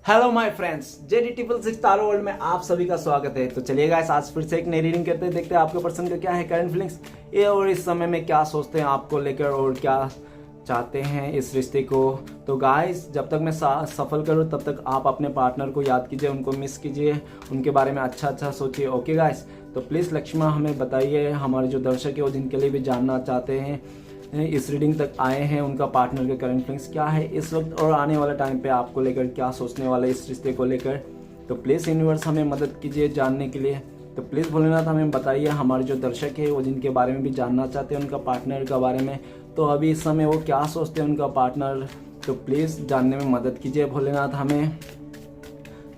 Hello my friends, JD666 taro world में आप सभी का स्वागत है। तो चलिए गाइस, आज फिर से एक नई रीडिंग करते हैं, देखते हैं आपके पर्सन का क्या है करंट फीलिंग्स ये और इस समय में क्या सोचते हैं आपको लेकर और क्या चाहते हैं इस रिश्ते को। तो गाइस, जब तक मैं सफल करूँ तब तक आप अपने पार्टनर को याद कीजिए, उनको मिस कीजिए, उनके बारे में अच्छा सोचिए। ओके गाइस, तो प्लीज़ लक्ष्मा हमें बताइए, हमारे जो दर्शक है वो जिनके लिए भी जानना चाहते हैं इस रीडिंग तक आए हैं, उनका पार्टनर के करंट फीलिंग्स क्या है इस वक्त और आने वाले टाइम पे आपको लेकर क्या सोचने वाला है इस रिश्ते को लेकर। तो प्लीज़ यूनिवर्स हमें मदद कीजिए जानने के लिए। तो प्लीज़ भोलेनाथ हमें बताइए, हमारे जो दर्शक है वो जिनके बारे में भी जानना चाहते हैं उनका पार्टनर के बारे में, तो अभी इस समय वो क्या सोचते हैं उनका पार्टनर। तो प्लीज़ जानने में मदद कीजिए भोलेनाथ हमें।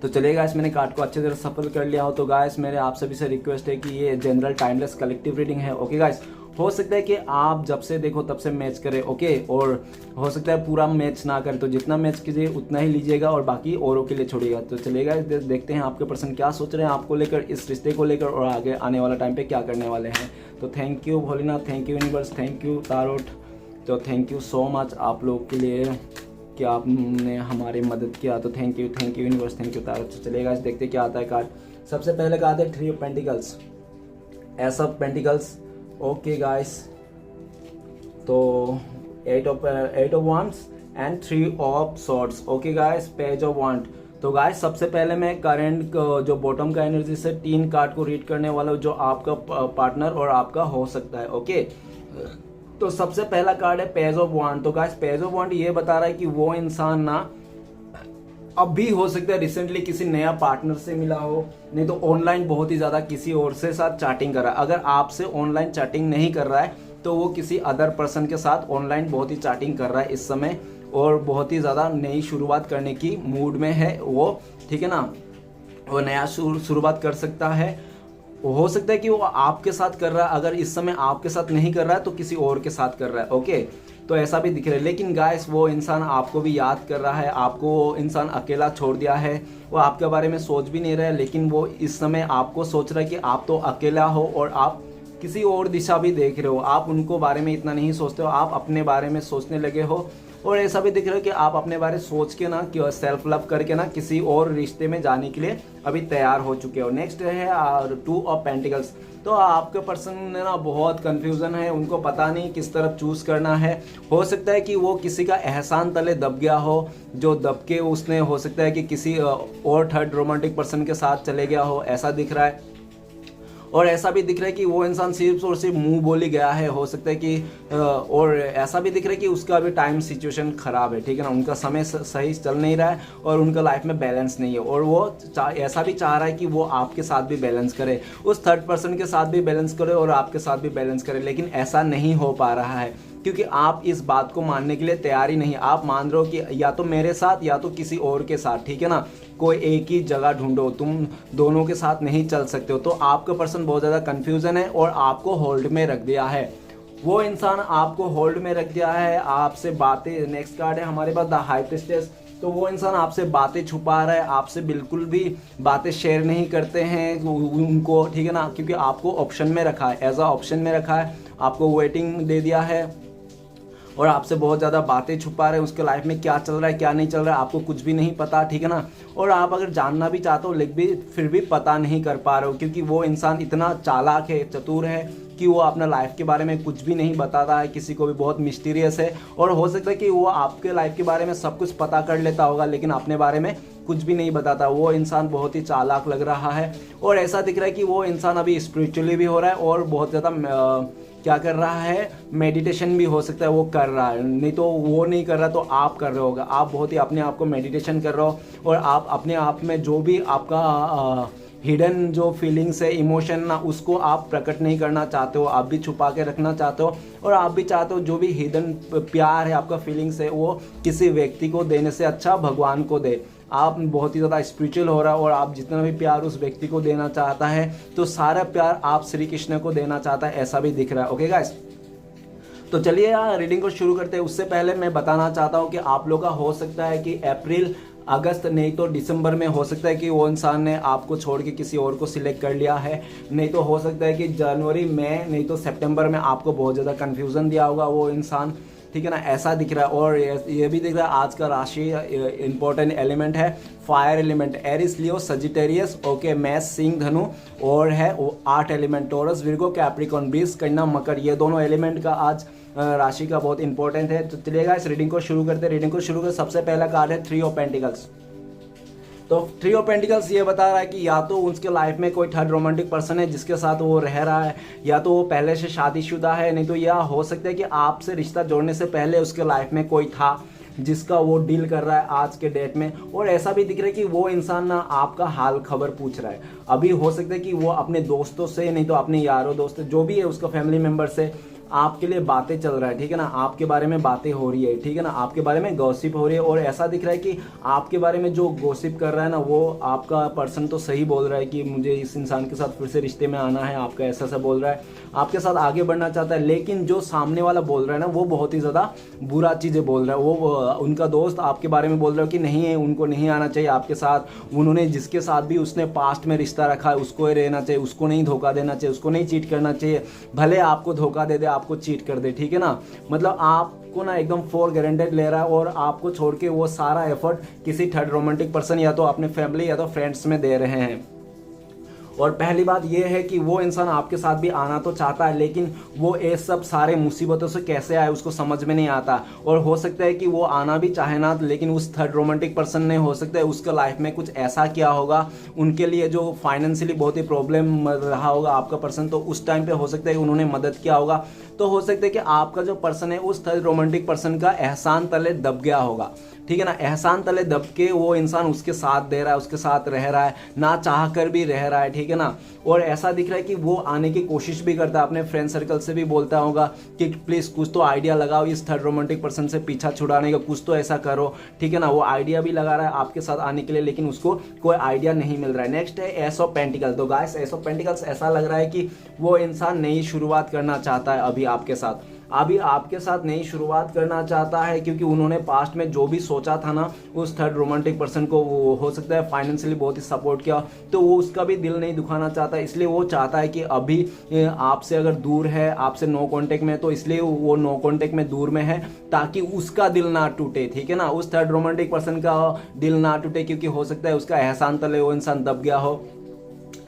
तो चलिए गाइस, मैंने कार्ड को अच्छे तरह सफल कर लिया हो। तो गाइस, मेरे आप सभी से रिक्वेस्ट है कि ये जनरल टाइमलेस कलेक्टिव रीडिंग है। ओके गाइस, हो सकता है कि आप जब से देखो तब से मैच करें, ओके, और हो सकता है पूरा मैच ना करें, तो जितना मैच कीजिए उतना ही लीजिएगा और बाकी औरों के लिए छोड़िएगा। तो चलिएगा देखते हैं आपके पर्सन क्या सोच रहे हैं आपको लेकर, इस रिश्ते को लेकर और आगे आने वाला टाइम पे क्या करने वाले हैं। तो thank you Bholenath, thank you universe, thank you tarot. तो थैंक यू सो मच आप लोग के लिए कि आपने हमारी मदद किया। तो thank you universe, thank you tarot. तो चलिएगा देखते क्या आता है कार्ड। सबसे पहले कार्ड है 3 of pentacles, ace of pentacles. Okay guys, तो 8 of wands and 3 of swords. Okay guys, page of wand. तो गाइस, सबसे पहले मैं करंट जो बॉटम का एनर्जी से 3 कार्ड को रीड करने वाला हूँ जो आपका पार्टनर और आपका हो सकता है। ओके, तो सबसे पहला कार्ड है पेज ऑफ वांड। तो गाइस, पेज ऑफ वांड ये बता रहा है कि वो इंसान ना अब भी हो सकता है रिसेंटली किसी नया पार्टनर से मिला हो, नहीं तो ऑनलाइन बहुत ही ज्यादा किसी और से साथ चैटिंग कर रहा है। अगर आपसे ऑनलाइन चैटिंग नहीं कर रहा है तो वो किसी अदर पर्सन के साथ ऑनलाइन बहुत ही चैटिंग कर रहा है इस समय और बहुत ही ज्यादा नई शुरुआत करने की मूड में है वो, ठीक है ना। वो नया शुरुआत कर सकता है, हो सकता है कि वो आपके साथ कर रहा है, अगर इस समय आपके साथ नहीं कर रहा है तो किसी और के साथ कर रहा है। ओके, तो ऐसा भी दिख रहा है। लेकिन गाइस, वो इंसान आपको भी याद कर रहा है, आपको वो इंसान अकेला छोड़ दिया है, वो आपके बारे में सोच भी नहीं रहा है, लेकिन वो इस समय आपको सोच रहा है कि आप तो अकेला हो और आप किसी और दिशा भी देख रहे हो, आप उनको बारे में इतना नहीं सोचते हो, आप अपने बारे में सोचने लगे हो। और ऐसा भी दिख रहा है कि आप अपने बारे सोच के ना कि सेल्फ लव करके ना किसी और रिश्ते में जाने के लिए अभी तैयार हो चुके हो। नेक्स्ट है 2 ऑफ पेंटिकल्स। तो आपके पर्सन ने ना बहुत कंफ्यूजन है, उनको पता नहीं किस तरफ चूज करना है। हो सकता है कि वो किसी का एहसान तले दब गया हो, जो दब के उसने हो सकता है कि किसी और थर्ड रोमांटिक पर्सन के साथ चले गया हो, ऐसा दिख रहा है। और ऐसा भी दिख रहा है कि वो इंसान सिर्फ और सिर्फ मुंह बोली गया है, हो सकता है कि और ऐसा भी दिख रहा है कि उसका भी टाइम सिचुएशन खराब है, ठीक है ना, उनका समय सही चल नहीं रहा है और उनका लाइफ में बैलेंस नहीं है। और वो ऐसा भी चाह रहा है कि वो आपके साथ भी बैलेंस करे, उस थर्ड पर्सन के साथ भी बैलेंस करे और आपके साथ भी बैलेंस करे, लेकिन ऐसा नहीं हो पा रहा है क्योंकि आप इस बात को मानने के लिए तैयार ही नहीं। आप मान रहे हो कि या तो मेरे साथ या तो किसी और के साथ, ठीक है ना, कोई एक ही जगह ढूंढो, तुम दोनों के साथ नहीं चल सकते हो। तो आपका पर्सन बहुत ज़्यादा कंफ्यूजन है और आपको होल्ड में रख दिया है, वो इंसान आपको होल्ड में रख दिया है, आपसे बातें। नेक्स्ट कार्ड है हमारे पास द हाई प्रीस्टेस। तो वो इंसान आपसे बातें छुपा रहा है, आपसे बिल्कुल भी बातें शेयर नहीं करते हैं उनको, ठीक है ना, क्योंकि आपको ऑप्शन में रखा है, एज अ ऑप्शन में रखा है, आपको वेटिंग दे दिया है और आपसे बहुत ज़्यादा बातें छुपा रहे हैं। उसके लाइफ में क्या चल रहा है क्या नहीं चल रहा है आपको कुछ भी नहीं पता, ठीक है ना। और आप अगर जानना भी चाहते हो लेकिन भी फिर भी पता नहीं कर पा रहे हो, क्योंकि वो इंसान इतना चालाक है, चतुर है कि वो अपना लाइफ के बारे में कुछ भी नहीं बताता है किसी को भी, बहुत मिस्टीरियस है। और हो सकता है कि वो आपके लाइफ के बारे में सब कुछ पता कर लेता होगा लेकिन अपने बारे में कुछ भी नहीं बताता। वो इंसान बहुत ही चालाक लग रहा है और ऐसा दिख रहा है कि वो इंसान अभी स्पिरिचुअली भी हो रहा है और बहुत ज़्यादा क्या कर रहा है, मेडिटेशन भी हो सकता है वो कर रहा है, नहीं तो वो नहीं कर रहा तो आप कर रहे होगा। आप बहुत ही अपने आप को मेडिटेशन कर रहे हो और आप अपने आप में जो भी आपका हिडन जो फीलिंग्स है, इमोशन ना, उसको आप प्रकट नहीं करना चाहते हो, आप भी छुपा के रखना चाहते हो। और आप भी चाहते हो जो भी हिडन प्यार है, आपका फीलिंग्स है, वो किसी व्यक्ति को देने से अच्छा भगवान को दे। आप बहुत ही ज़्यादा स्पिरिचुअल हो रहा है और आप जितना भी प्यार उस व्यक्ति को देना चाहता है तो सारा प्यार आप श्री कृष्ण को देना चाहता है, ऐसा भी दिख रहा है। ओके गाइस, तो चलिए यार रीडिंग को शुरू करते हैं। उससे पहले मैं बताना चाहता हूँ कि आप लोग का हो सकता है कि अप्रैल अगस्त नहीं तो दिसंबर में हो सकता है कि वो इंसान ने आपको छोड़ के किसी और को सिलेक्ट कर लिया है, नहीं तो हो सकता है कि जनवरी में नहीं तो सितंबर में आपको बहुत ज़्यादा कन्फ्यूज़न दिया होगा वो इंसान, ठीक है ना, ऐसा दिख रहा है। और ये भी दिख रहा है आज का राशि इंपॉर्टेंट एलिमेंट है fire element, Aries Leo Sagittarius, okay, मेष सिंह धनु, और है वो 8 एलिमेंट टॉरस विर्गो कैप्रिकॉन वृष कन्या मकर, ये दोनों एलिमेंट का आज राशि का बहुत इंपॉर्टेंट है। तो चलिएगा इस रीडिंग को शुरू करते हैं। रीडिंग को शुरू कर सबसे पहला कार्ड है 3 ऑफ पेंटिकल्स। तो 3 ऑफ पेंटिकल्स ये बता रहा है कि या तो उसके लाइफ में कोई थर्ड रोमांटिक पर्सन है जिसके साथ वो रह रहा है, या तो वो पहले से शादीशुदा है, नहीं तो यह हो सकता है कि आपसे रिश्ता जोड़ने से पहले उसके लाइफ में कोई था जिसका वो डील कर रहा है आज के डेट में। और ऐसा भी दिख रहा है कि वो इंसान ना आपका हाल खबर पूछ रहा है। अभी हो सकता है कि वो अपने दोस्तों से, नहीं तो अपने यारों दोस्तों जो भी है उसका फैमिली मेम्बर से आपके लिए बातें चल रहा है, ठीक है ना, आपके बारे में बातें हो रही है, ठीक है ना, आपके बारे में गॉसिप हो रही है। और ऐसा दिख रहा है कि आपके बारे में जो गॉसिप कर रहा है ना, वो आपका पर्सन तो सही बोल रहा है कि मुझे इस इंसान के साथ फिर से रिश्ते में आना है, आपका ऐसा ऐसा बोल रहा है, आपके साथ आगे बढ़ना चाहता है। लेकिन जो सामने वाला बोल रहा है ना, वो बहुत ही ज़्यादा बुरा चीज़ें बोल रहा है। वो उनका दोस्त आपके बारे में बोल रहा है कि नहीं है, उनको नहीं आना चाहिए आपके साथ, उन्होंने जिसके साथ भी उसने पास्ट में रिश्ता रखा है उसको ही रहना चाहिए, उसको नहीं धोखा देना चाहिए, उसको नहीं चीट करना चाहिए, भले आपको धोखा दे दे, आपको चीट कर दे, ठीक है ना। मतलब आपको ना एकदम फॉर गारंटेड ले रहा है और आपको छोड़ के वो सारा एफर्ट किसी थर्ड रोमांटिक पर्सन या तो अपने फैमिली या तो फ्रेंड्स में दे रहे हैं। और पहली बात यह है कि वो इंसान आपके साथ भी आना तो चाहता है, लेकिन वो ये सब सारे मुसीबतों से कैसे आए उसको समझ में नहीं आता। और हो सकता है कि वो आना भी चाहे ना, लेकिन उस थर्ड रोमांटिक पर्सन ने हो सकता है उसका लाइफ में कुछ ऐसा किया होगा उनके लिए जो फाइनेंशियली बहुत ही प्रॉब्लम रहा होगा आपका पर्सन, तो उस टाइम पे हो सकता है उन्होंने मदद किया होगा। तो हो सकता है कि आपका जो पर्सन है उस थर्ड रोमांटिक पर्सन का एहसान तले दब गया होगा, ठीक है ना, एहसान तले दब के वो इंसान उसके साथ दे रहा है, उसके साथ रह रहा है, ना चाह कर भी रह रहा है, ठीक है ना। और ऐसा दिख रहा है कि वो आने की कोशिश भी करता है, अपने फ्रेंड सर्कल से भी बोलता होगा कि प्लीज कुछ तो आइडिया लगाओ इस थर्ड रोमांटिक पर्सन से पीछा छुड़ाने का, कुछ तो ऐसा करो, ठीक है ना। वो आइडिया भी लगा रहा है आपके साथ आने के लिए, लेकिन उसको कोई आइडिया नहीं मिल रहा है। नेक्स्ट है एस ऑफ पेंटिकल। तो गाइस एस ऑफ पेंटिकल्स ऐसा लग रहा है कि वो इंसान नई शुरुआत करना चाहता है अभी आपके साथ, अभी आपके साथ नई शुरुआत करना चाहता है, क्योंकि उन्होंने पास्ट में जो भी सोचा था ना उस थर्ड रोमांटिक पर्सन को, वो हो सकता है फाइनेंशियली बहुत ही सपोर्ट किया, तो वो उसका भी दिल नहीं दुखाना चाहता, इसलिए वो चाहता है कि अभी आपसे अगर दूर है, आपसे नो कांटेक्ट में है, तो इसलिए वो नो कांटेक्ट में दूर में है ताकि उसका दिल ना टूटे, ठीक है ना, उस थर्ड रोमांटिक पर्सन का दिल ना टूटे, क्योंकि हो सकता है उसका एहसान तले वो इंसान दब गया हो,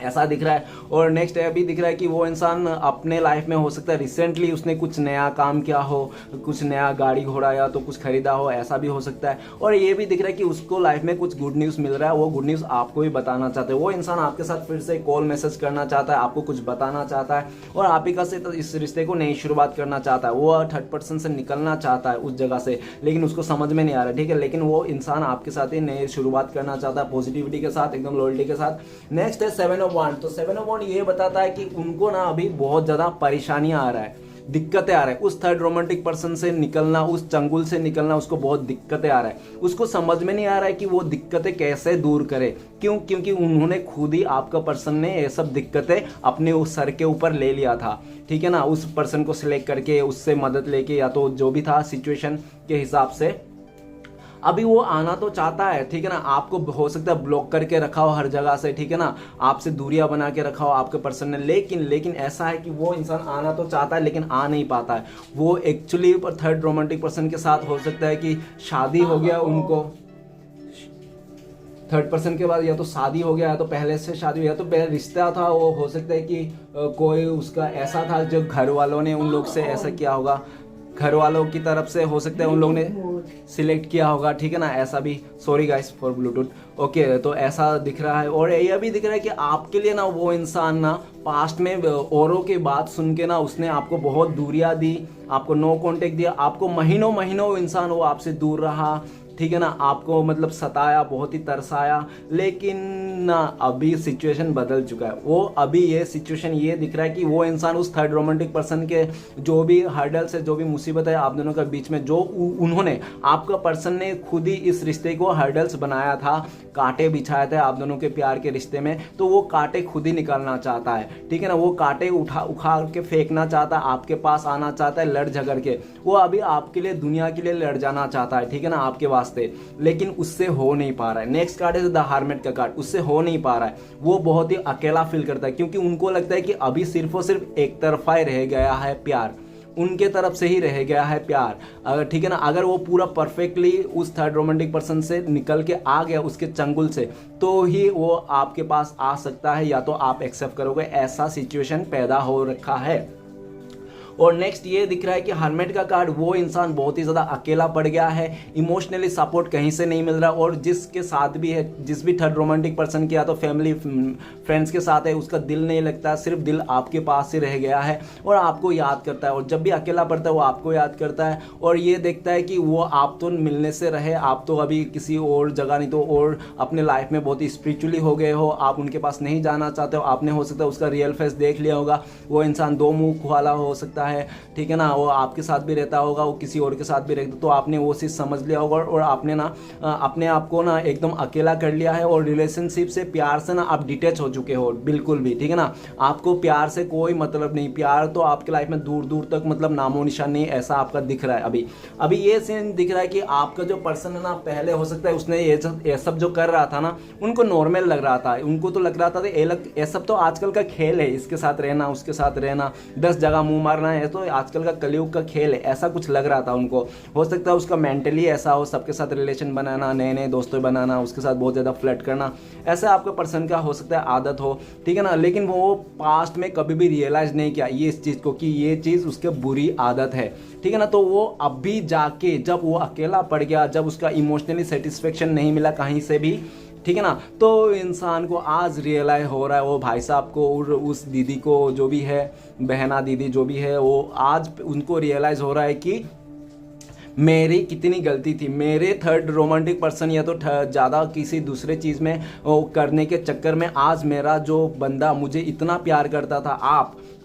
ऐसा दिख रहा है। और नेक्स्ट अभी दिख रहा है कि वो इंसान अपने लाइफ में हो सकता है रिसेंटली उसने कुछ नया काम किया हो, कुछ नया गाड़ी घोड़ा या तो कुछ खरीदा हो, ऐसा भी हो सकता है। और ये भी दिख रहा है कि उसको लाइफ में कुछ गुड न्यूज़ मिल रहा है, वो गुड न्यूज़ आपको भी बताना चाहते हैं। वो इंसान आपके साथ फिर से कॉल मैसेज करना चाहता है, आपको कुछ बताना चाहता है और आप ही का से तो इस रिश्ते को नई शुरुआत करना चाहता है। वो थर्ड पर्सन से निकलना चाहता है उस जगह से, लेकिन उसको समझ में नहीं आ रहा, ठीक है, लेकिन वो इंसान आपके साथ ही नई शुरुआत करना चाहता है पॉजिटिविटी के साथ, एकदम लॉयल्टी के साथ। नेक्स्ट है 7 ऑफ वांड। तो 7 ऑफ वांड ये बताता है कि उनको ना अभी बहुत ज्यादा परेशानियां आ रहा है, दिक्कतें आ रहा है, उस थर्ड रोमांटिक पर्सन से निकलना, उस चंगुल से निकलना उसको बहुत दिक्कतें आ रहा है। उसको समझ में नहीं आ रहा है कि वो दिक्कतें कैसे दूर करे। क्यों? क्योंकि उन्होंने खुद ही, आपका पर्सन ने ये सब दिक्कतें अपने उस सर के ऊपर ले लिया था, ठीक है ना, उस पर्सन को सिलेक्ट करके उससे मदद लेके या तो जो भी था सिचुएशन के हिसाब से। अभी वो आना तो चाहता है, ठीक है ना, आपको हो सकता है ब्लॉक करके रखा हो हर जगह से, ठीक है ना, आपसे दूरियां बना के रखा हो आपके पर्सन ने, लेकिन ऐसा है कि वो इंसान आना तो चाहता है लेकिन आ नहीं पाता है। वो एक्चुअली थर्ड रोमांटिक पर्सन के साथ हो सकता है कि शादी हो गया उनको, थर्ड पर्सन के बाद या तो शादी हो गया या तो पहले से शादी हो, या तो पहले रिश्ता था, वो हो सकता है कि कोई उसका ऐसा था जो घर वालों ने उन लोग से ऐसा किया होगा, घर वालों की तरफ से हो सकता है उन लोगों ने सिलेक्ट किया होगा, ठीक है ना, ऐसा भी। Sorry guys for Bluetooth. Okay, तो ऐसा दिख रहा है। और यह भी दिख रहा है कि आपके लिए ना वो इंसान ना पास्ट में औरों की बात सुन के ना उसने आपको बहुत दूरियां दी, आपको नो कांटेक्ट दिया, आपको महीनों महीनों इंसान वो आपसे दूर रहा, ठीक है ना, आपको मतलब सताया, बहुत ही तरसाया, लेकिन ना अभी सिचुएशन बदल चुका है। वो अभी ये सिचुएशन ये दिख रहा है कि वो इंसान उस थर्ड रोमांटिक पर्सन के जो भी हर्डल्स है, जो भी मुसीबत है आप दोनों के बीच में, जो उन्होंने, आपका पर्सन ने खुद ही इस रिश्ते को हर्डल्स बनाया था, कांटे बिछाए थे आप दोनों के प्यार के रिश्ते में, तो वो कांटे खुद ही निकालना चाहता है, ठीक है ना, वो कांटे उखाड़ के फेंकना चाहता है, आपके पास आना चाहता है लड़ झगड़ के, वो अभी आपके लिए, दुनिया के लिए लड़ जाना चाहता है, ठीक है ना, आपके वास्ते, लेकिन उससे हो नहीं पा रहा है। नेक्स्ट कार्ड है द हार्मेट का कार्ड, उससे हो नहीं पा रहा है, वो बहुत ही अकेला फील करता है, क्योंकि उनको लगता है कि अभी सिर्फ और सिर्फ एक तरफा ही रह गया है प्यार, उनके तरफ से ही रह गया है प्यार, अगर ठीक है ना। अगर वो पूरा परफेक्टली उस थर्ड रोमांटिक पर्सन से निकल के आ गया उसके चंगुल से, तो ही वो आपके पास आ सकता है, या तो आप एक्सेप्ट करोगे। ऐसा सिचुएशन पैदा हो रखा है। और नेक्स्ट ये दिख रहा है कि हर्मिट का कार्ड, वो इंसान बहुत ही ज़्यादा अकेला पड़ गया है, इमोशनली सपोर्ट कहीं से नहीं मिल रहा, और जिसके साथ भी है, जिस भी थर्ड रोमांटिक पर्सन की या तो फैमिली फ्रेंड्स के साथ है, उसका दिल नहीं लगता, सिर्फ दिल आपके पास ही रह गया है और आपको याद करता है। और जब भी अकेला पड़ता है वो आपको याद करता है और ये देखता है कि वो आप तो मिलने से रहे, आप तो अभी किसी और जगह नहीं तो और अपने लाइफ में बहुत ही स्पिरिचुअली हो गए हो, आप उनके पास नहीं जाना चाहते हो। आपने हो सकता है उसका रियल फेस देख लिया होगा, वो इंसान दो मुंह वाला हो सकता है, ठीक है ना। वो आपके साथ भी रहता होगा, वो किसी और के साथ भी रहता, तो आपने वो चीज़ समझ लिया होगा और आपने ना अपने आप को ना एकदम अकेला कर लिया है और रिलेशनशिप से, प्यार से ना आप डिटैच हो चुके हो बिल्कुल भी, ठीक है ना। आपको प्यार से कोई मतलब नहीं, प्यार तो आपके लाइफ में दूर दूर तक मतलब नामो निशान नहीं, ऐसा आपका दिख रहा है अभी ये सीन दिख रहा है कि आपका जो पर्सन है ना, पहले हो सकता है उसने ये सब जो कर रहा था ना, उनको नॉर्मल लग रहा था, उनको तो लग रहा था ये सब तो आजकल का खेल है, इसके साथ रहना उसके साथ रहना, 10 जगह मुंह मारना है, तो आजकल का कलयुग का खेल है, ऐसा कुछ लग रहा था उनको। हो सकता है उसका मेंटली ऐसा हो, सबके साथ रिलेशन बनाना, नए नए दोस्तों बनाना, उसके साथ बहुत ज़्यादा फ्लर्ट करना, ऐसा आपका पर्सन का हो सकता है आदत हो, ठीक है ना। लेकिन वो पास्ट में कभी भी रियलाइज़ नहीं किया ये इस चीज़ को कि ये चीज़ उसके बुरी आदत है, ठीक है ना। तो वो अभी जाके जब वो अकेला पड़ गया, जब उसका इमोशनली सेटिस्फेक्शन नहीं मिला कहीं से भी, ठीक है ना, तो इंसान को आज रियलाइज हो रहा है, वो भाई साहब को और उस दीदी को, जो भी है बहना दीदी जो भी है, वो आज उनको रियलाइज हो रहा है कि मेरी कितनी गलती थी। मेरे थर्ड रोमांटिक पर्सन या तो ज़्यादा किसी दूसरे चीज़ में वो करने के चक्कर में आज मेरा जो बंदा मुझे इतना प्यार करता था,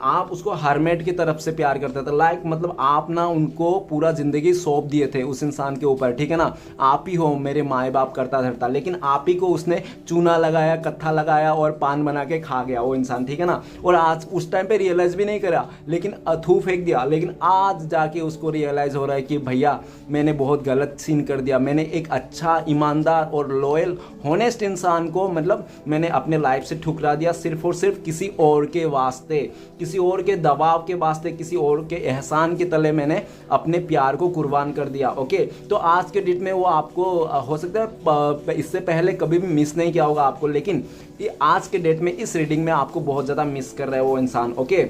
आप उसको हर्मेट की तरफ से प्यार करता था, लाइक मतलब आप ना उनको पूरा ज़िंदगी सौंप दिए थे उस इंसान के ऊपर, ठीक है ना। आप ही हो मेरे माए बाप करता धरता, लेकिन आप ही को उसने चूना लगाया, कत्था लगाया और पान बना के खा गया वो इंसान, ठीक है ना। और आज उस टाइम पे रियलाइज़ भी नहीं करा, लेकिन अथू फेंक दिया, लेकिन आज जाके उसको रियलाइज़ हो रहा है कि भैया मैंने बहुत गलत सीन कर दिया, मैंने एक अच्छा, ईमानदार और लॉयल होनेस्ट इंसान को मतलब मैंने अपने लाइफ से ठुकरा दिया, सिर्फ और सिर्फ किसी और के वास्ते, किसी और के दबाव के वास्ते, किसी और के एहसान के तले मैंने अपने प्यार को कुर्बान कर दिया। ओके, तो आज के डेट में वो आपको हो सकता है इससे पहले कभी भी मिस नहीं किया होगा आपको, लेकिन ये आज के डेट में इस रीडिंग में आपको बहुत ज़्यादा मिस कर रहा है वो इंसान। ओके,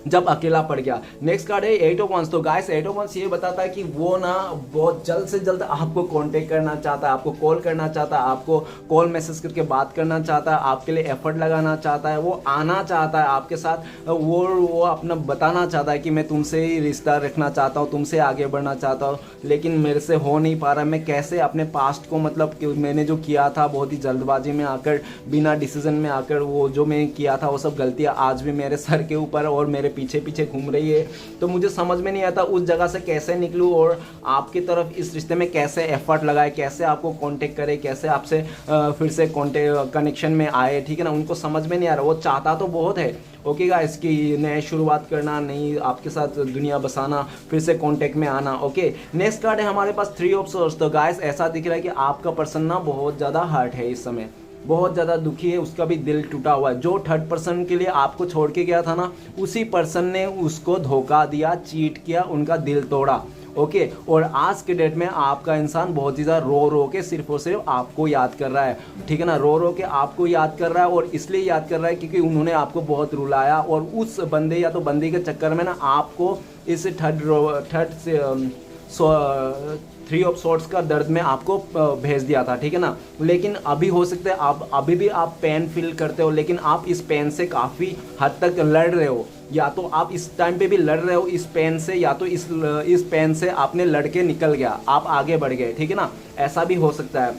जब अकेला पड़ गया। नेक्स्ट कार्ड है 8 ऑफ वंस। तो गाइस 8 ऑफ वंस ये बताता है कि वो ना बहुत जल्द से जल्द आपको कांटेक्ट करना चाहता है, आपको कॉल करना चाहता है, आपको कॉल मैसेज करके बात करना चाहता है, आपके लिए एफर्ट लगाना चाहता है, वो आना चाहता है आपके साथ, वो अपना बताना चाहता है कि मैं तुमसे ही रिश्ता रखना चाहता हूँ, तुमसे आगे बढ़ना चाहता हूँ, लेकिन मेरे से हो नहीं पा रहा। मैं कैसे अपने पास्ट को मतलब कि मैंने जो किया था बहुत ही जल्दबाजी में आकर, बिना डिसीजन में आकर, वो जो मैं किया था वो सब गलतियाँ आज भी मेरे सर के ऊपर और मेरे पीछे पीछे घूम रही है। तो मुझे समझ में नहीं आता उस जगह से कैसे निकलूं और आपकी तरफ इस रिश्ते में कैसे एफर्ट लगाए, कैसे आपको कांटेक्ट करे, कैसे आपसे फिर से कनेक्शन में आए, ठीक है ना। उनको समझ में नहीं आ रहा, वो चाहता तो बहुत है ओके गाइस कि नए शुरुआत करना, नई आपके साथ दुनिया बसाना, फिर से कांटेक्ट में आना। ओके, नेक्स्ट कार्ड है हमारे पास 3 ऑफ सोर्स। तो गाइस ऐसा दिख रहा है कि आपका पर्सन ना बहुत ज़्यादा हर्ट है, इस समय बहुत ज़्यादा दुखी है, उसका भी दिल टूटा हुआ है। जो थर्ड पर्सन के लिए आपको छोड़ के गया था ना, उसी पर्सन ने उसको धोखा दिया, चीट किया, उनका दिल तोड़ा। ओके, और आज के डेट में आपका इंसान बहुत ज़्यादा रो रो के सिर्फ और सिर्फ आपको याद कर रहा है, ठीक है ना। रो रो के आपको याद कर रहा है और इसलिए याद कर रहा है क्योंकि उन्होंने आपको बहुत रुलाया और उस बंदे या तो बंदी के चक्कर में ना आपको इस थर्ड से 3 ऑफ सॉर्ड्स का दर्द में आपको भेज दिया था, ठीक है ना। लेकिन अभी हो सकता है आप अभी भी आप पेन फील करते हो, लेकिन आप इस पेन से काफ़ी हद तक लड़ रहे हो, या तो आप इस टाइम पे भी लड़ रहे हो इस पेन से, या तो इस पेन से आपने लड़ के निकल गया, आप आगे बढ़ गए, ठीक है ना। ऐसा भी हो सकता है,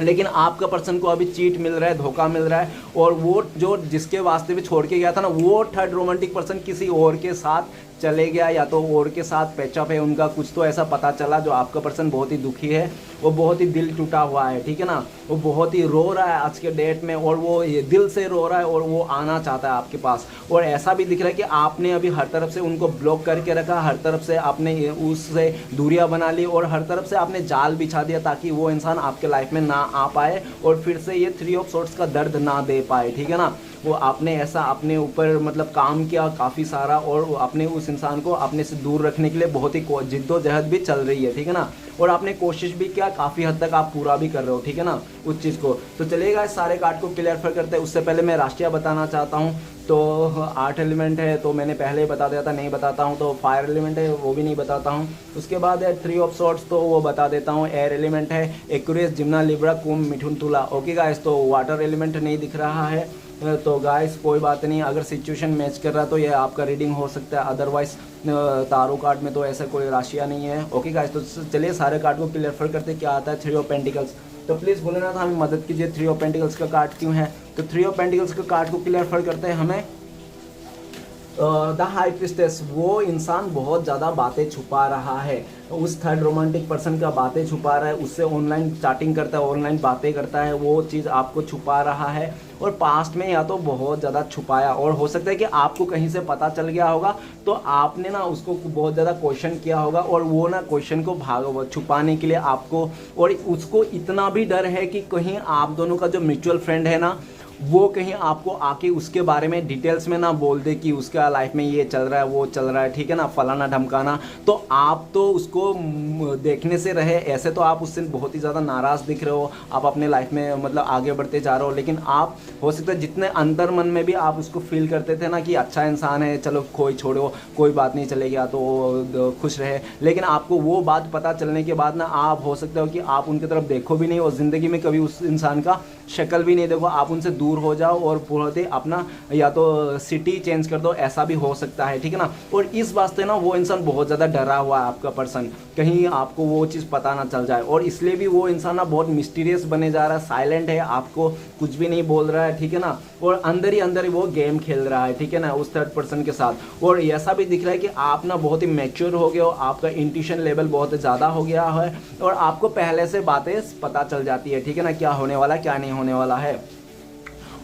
लेकिन आपका पर्सन को अभी चीट मिल रहा है, धोखा मिल रहा है, और वो जो जिसके वास्ते भी छोड़ के गया था ना, वो थर्ड रोमांटिक पर्सन किसी और के साथ चले गया, या तो और के साथ पैचअप है उनका, कुछ तो ऐसा पता चला। जो आपका पर्सन बहुत ही दुखी है, वो बहुत ही दिल टूटा हुआ है, ठीक है ना। वो बहुत ही रो रहा है आज के डेट में, और वो ये दिल से रो रहा है और वो आना चाहता है आपके पास। और ऐसा भी दिख रहा है कि आपने अभी हर तरफ से उनको ब्लॉक करके रखा, हर तरफ से आपने उससे दूरियां बना ली और हर तरफ से आपने जाल बिछा दिया ताकि वो इंसान आपके लाइफ में ना आ पाए और फिर से ये 3 ऑफ सॉर्ड्स का दर्द ना दे पाए, ठीक है ना। वो आपने ऐसा अपने ऊपर मतलब काम किया काफ़ी सारा, और आपने उस उस इंसान को अपने से दूर रखने के लिए बहुत ही जिद्दोजहद भी चल रही है, ठीक है ना। और आपने कोशिश भी किया, काफ़ी हद तक आप पूरा भी कर रहे हो, ठीक है ना, उस चीज़ को। तो चलिएगा इस सारे कार्ड को क्लियर करते हैं। उससे पहले मैं राशियाँ बताना चाहता हूँ। तो 8 एलिमेंट है तो मैंने पहले ही बता दिया था, नहीं बताता हूँ। तो फायर एलिमेंट है वो भी नहीं बताता हूँ। उसके बाद है 3 ऑफ सॉर्ड्स, तो वो बता देता हूँ। एयर एलिमेंट है एक्वेरियस, जिम्ना, लिब्रा, कुंभ, मिथुन, तुला। ओके गाइस, तो वाटर एलिमेंट नहीं दिख रहा है। तो गाइस कोई बात नहीं, अगर सिचुएशन मैच कर रहा है तो ये आपका रीडिंग हो सकता है, अदरवाइज तारो कार्ड में तो ऐसा कोई राशियाँ नहीं है। ओके गाइस, तो चलिए सारे कार्ड को क्लियर करते क्या आता है 3 ऑफ पेंटिकल्स। तो प्लीज़ बोलना था हमें मदद कीजिए, 3 ऑफ पेंटिकल्स का कार्ड क्यों है। तो 3 ऑफ पेंटिकल्स का कार्ड को क्लियर करते हैं हमें द हाई प्रिस्टेस। वो इंसान बहुत ज़्यादा बातें छुपा रहा है, उस थर्ड रोमांटिक पर्सन का बातें छुपा रहा है, उससे ऑनलाइन चैटिंग करता है, ऑनलाइन बातें करता है, वो चीज़ आपको छुपा रहा है। और पास्ट में या तो बहुत ज़्यादा छुपाया, और हो सकता है कि आपको कहीं से पता चल गया होगा, तो आपने ना उसको बहुत ज़्यादा क्वेश्चन किया होगा, और वो ना क्वेश्चन को छुपाने के लिए आपको, और उसको इतना भी डर है कि कहीं आप दोनों का जो म्यूचुअल फ्रेंड है ना, वो कहीं आपको आके उसके बारे में डिटेल्स में ना बोल दे कि उसका लाइफ में ये चल रहा है, वो चल रहा है, ठीक है ना, फलाना ढमकाना। तो आप तो उसको देखने से रहे, ऐसे तो आप उससे बहुत ही ज़्यादा नाराज़ दिख रहे हो, आप अपने लाइफ में मतलब आगे बढ़ते जा रहे हो, लेकिन आप हो सकता है जितने अंदर मन में भी आप उसको फील करते थे ना कि अच्छा इंसान है, चलो कोई छोड़ो, कोई बात नहीं, चले गया तो खुश रहे, लेकिन आपको वो बात पता चलने के बाद ना आप हो सकता हो कि आप उनकी तरफ देखो भी नहीं, और ज़िंदगी में कभी उस इंसान का शक्ल भी नहीं देखो, आप उनसे दूर हो जाओ और पूरे अपना या तो सिटी चेंज कर दो, ऐसा भी हो सकता है, ठीक है ना। और इस वास्ते ना वो इंसान बहुत ज़्यादा डरा हुआ है, आपका पर्सन, कहीं आपको वो चीज़ पता ना चल जाए, और इसलिए भी वो इंसान ना बहुत मिस्टीरियस बने जा रहा है, साइलेंट है, आपको कुछ भी नहीं बोल रहा है, ठीक है ना, और अंदर ही वो गेम खेल रहा है, ठीक है ना, उस थर्ड पर्सन के साथ। और ऐसा भी दिख रहा है कि आप ना बहुत ही मैच्योर हो गए हो, आपका इंट्यूशन लेवल बहुत ज़्यादा हो गया है, और आपको पहले से बातें पता चल जाती है, ठीक है ना, क्या होने वाला क्या नहीं होने वाला है।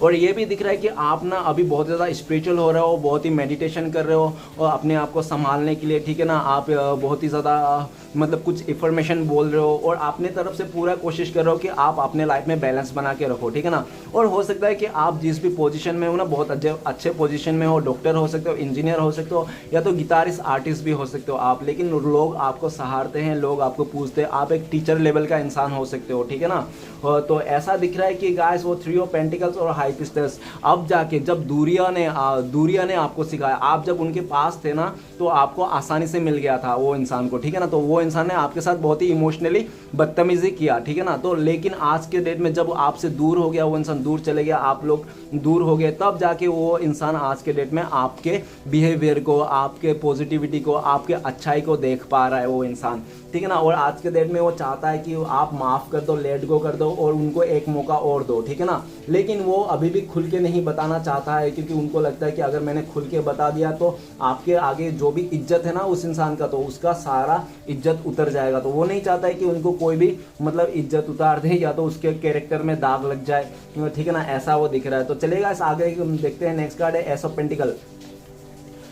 और ये भी दिख रहा है कि आप ना अभी बहुत ज़्यादा स्पिरिचुअल हो रहे हो, बहुत ही मेडिटेशन कर रहे हो, और अपने आप को संभालने के लिए, ठीक है ना, आप बहुत ही ज़्यादा मतलब कुछ इन्फॉर्मेशन बोल रहे हो, और अपने तरफ से पूरा कोशिश कर रहे हो कि आप अपने लाइफ में बैलेंस बना के रखो, ठीक है ना। और हो सकता है कि आप जिस भी पोजीशन में हो ना, बहुत अच्छे पोजीशन में हो, डॉक्टर हो सकते हो, इंजीनियर हो सकते हो, या तो गिटारिस्ट आर्टिस्ट भी हो सकते हो आप, लेकिन लोग आपको सहारते हैं, लोग आपको पूछते हैं, आप एक टीचर लेवल का इंसान हो सकते हो, ठीक है ना। तो ऐसा दिख रहा है कि गाइस वो 3 ऑफ पेंटिकल्स और हाई प्रिस्टेस अब जाके जब दूरिया ने आपको सिखाया, आप जब उनके पास थे ना, तो आपको आसानी से मिल गया था वो इंसान को, ठीक है ना। तो वो इंसान ने आपके साथ बहुत ही इमोशनली बदतमीजी किया, ठीक है ना। तो लेकिन आज के डेट में जब आपसे दूर हो गया, वो इंसान दूर चले गया, आप लोग दूर हो गए, तब जाके वो इंसान आज के डेट में आपके बिहेवियर को, आपके पॉजिटिविटी को, आपके अच्छाई को देख पा रहा है वो इंसान, ठीक है ना। और आज के डेट में वो चाहता है कि आप माफ़ कर दो, लेट गो कर दो, और उनको एक मौका और दो, ठीक है ना। लेकिन वो अभी भी खुल के नहीं बताना चाहता है, क्योंकि उनको लगता है कि अगर मैंने खुल के बता दिया तो आपके आगे जो भी इज्जत है ना उस इंसान का, तो उसका सारा इज्जत उतर जाएगा। तो वो नहीं चाहता है कि उनको कोई भी मतलब इज्जत उतार दे, या तो उसके कैरेक्टर में दाग लग जाए, ठीक है ना, ऐसा वो दिख रहा है। तो चलेगा, इस आगे देखते हैं। नेक्स्ट कार्ड है एस ऑफ पेंटिकल।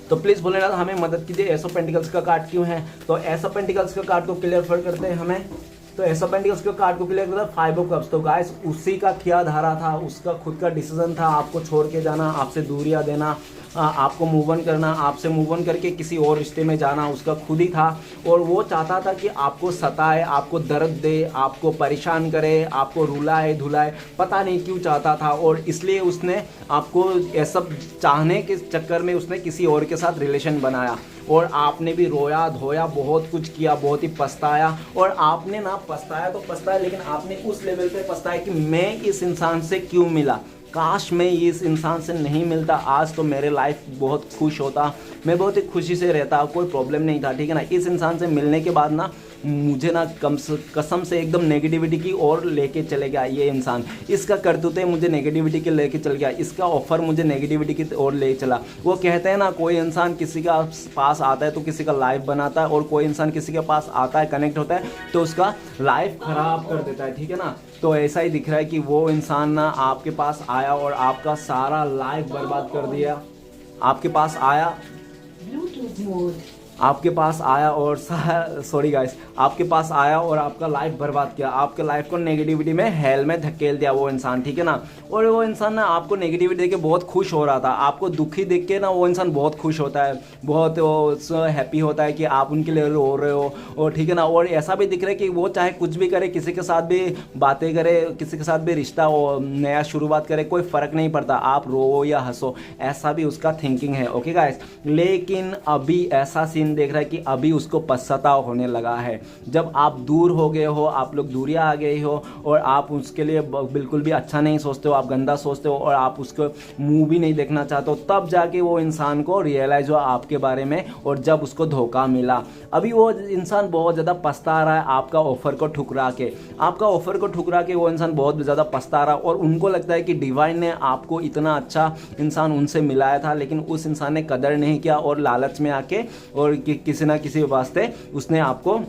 तो प्लीज बोलेगा हमें मदद कीजिए, एस ऑफ पेंटिकल्स का कार्ड क्यों है। तो एस ऑफ पेंटिकल्स का कार्ड को क्लियर करते हैं हमें। तो एस ऑफ पेंटिकल्स के कार्ड को क्लियर करता है 5 ऑफ कप्स। तो गाइस उसी का किया धारा था, उसका खुद का डिसीजन था, आपको छोड़ के जाना, आपसे दूरियां देना, आपको मूव ऑन करना, आपसे मूव ऑन करके किसी और रिश्ते में जाना उसका खुद ही था। और वो चाहता था कि आपको सताए, आपको दर्द दे, आपको परेशान करे, आपको रुलाए धुलाए, पता नहीं क्यों चाहता था। और इसलिए उसने आपको ये सब चाहने के चक्कर में उसने किसी और के साथ रिलेशन बनाया, और आपने भी रोया धोया, बहुत कुछ किया, बहुत ही पछताया। और आपने ना पछताया तो पछताया, लेकिन आपने उस लेवल पे पछताया कि मैं इस इंसान से क्यों मिला, काश मैं इस इंसान से नहीं मिलता, आज तो मेरे लाइफ बहुत खुश होता, मैं बहुत ही खुशी से रहता, कोई प्रॉब्लम नहीं था, ठीक है ना। इस इंसान से मिलने के बाद ना मुझे ना कसम से एकदम नेगेटिविटी की ओर लेके चले गया ये इंसान, इसका करतूते मुझे नेगेटिविटी के लेके चल गया, इसका ऑफर मुझे नेगेटिविटी की ओर ले चला। वो कहते हैं ना, कोई इंसान किसी का पास आता है तो किसी का लाइफ बनाता है, और कोई इंसान किसी के पास आता है, कनेक्ट होता है, तो उसका लाइफ खराब कर देता है, ठीक है ना। तो ऐसा ही दिख रहा है कि वो इंसान ना आपके पास आया और आपका सारा लाइफ बर्बाद कर दिया। आपके पास आया, आपके पास आया और सॉरी गाइस, आपके पास आया और आपका लाइफ बर्बाद किया, आपके लाइफ को नेगेटिविटी में हेल में धकेल दिया वो इंसान, ठीक है ना। और वो इंसान ना आपको नेगेटिविटी देख के बहुत खुश हो रहा था, आपको दुखी देख के ना वो इंसान बहुत खुश होता है, बहुत हैप्पी होता है कि आप उनके लिए रो रहे हो, और ठीक है ना। और ऐसा भी दिख रहा है कि वो चाहे कुछ भी करे, किसी के साथ भी बातें करे, किसी के साथ भी रिश्ता नया शुरुआत करे, कोई फर्क नहीं पड़ता, आप रो या हंसो, ऐसा भी उसका थिंकिंग है। ओके गाइस, लेकिन अभी ऐसा सीन देख रहा है कि अभी उसको पश्चाताप होने लगा है। जब आप दूर हो गए हो, आप लोग दूरियां आ गए हो, और आप उसके लिए बिल्कुल भी अच्छा नहीं सोचते हो, आप गंदा सोचते हो, और आप उसको मुंह भी नहीं देखना चाहते हो, तब जाके वो इंसान को रियलाइज हुआ आपके बारे में, और जब उसको धोखा मिला, अभी वो इंसान बहुत ज़्यादा पछता रहा है आपका ऑफर को ठुकरा के। आपका ऑफर को ठुकरा के वो इंसान बहुत ज़्यादा पछता रहा, और उनको लगता है कि डिवाइन ने आपको इतना अच्छा इंसान उनसे मिलाया था, लेकिन उस इंसान ने कदर नहीं किया, और लालच में आके और किसी ना किसी वास्ते उसने आपको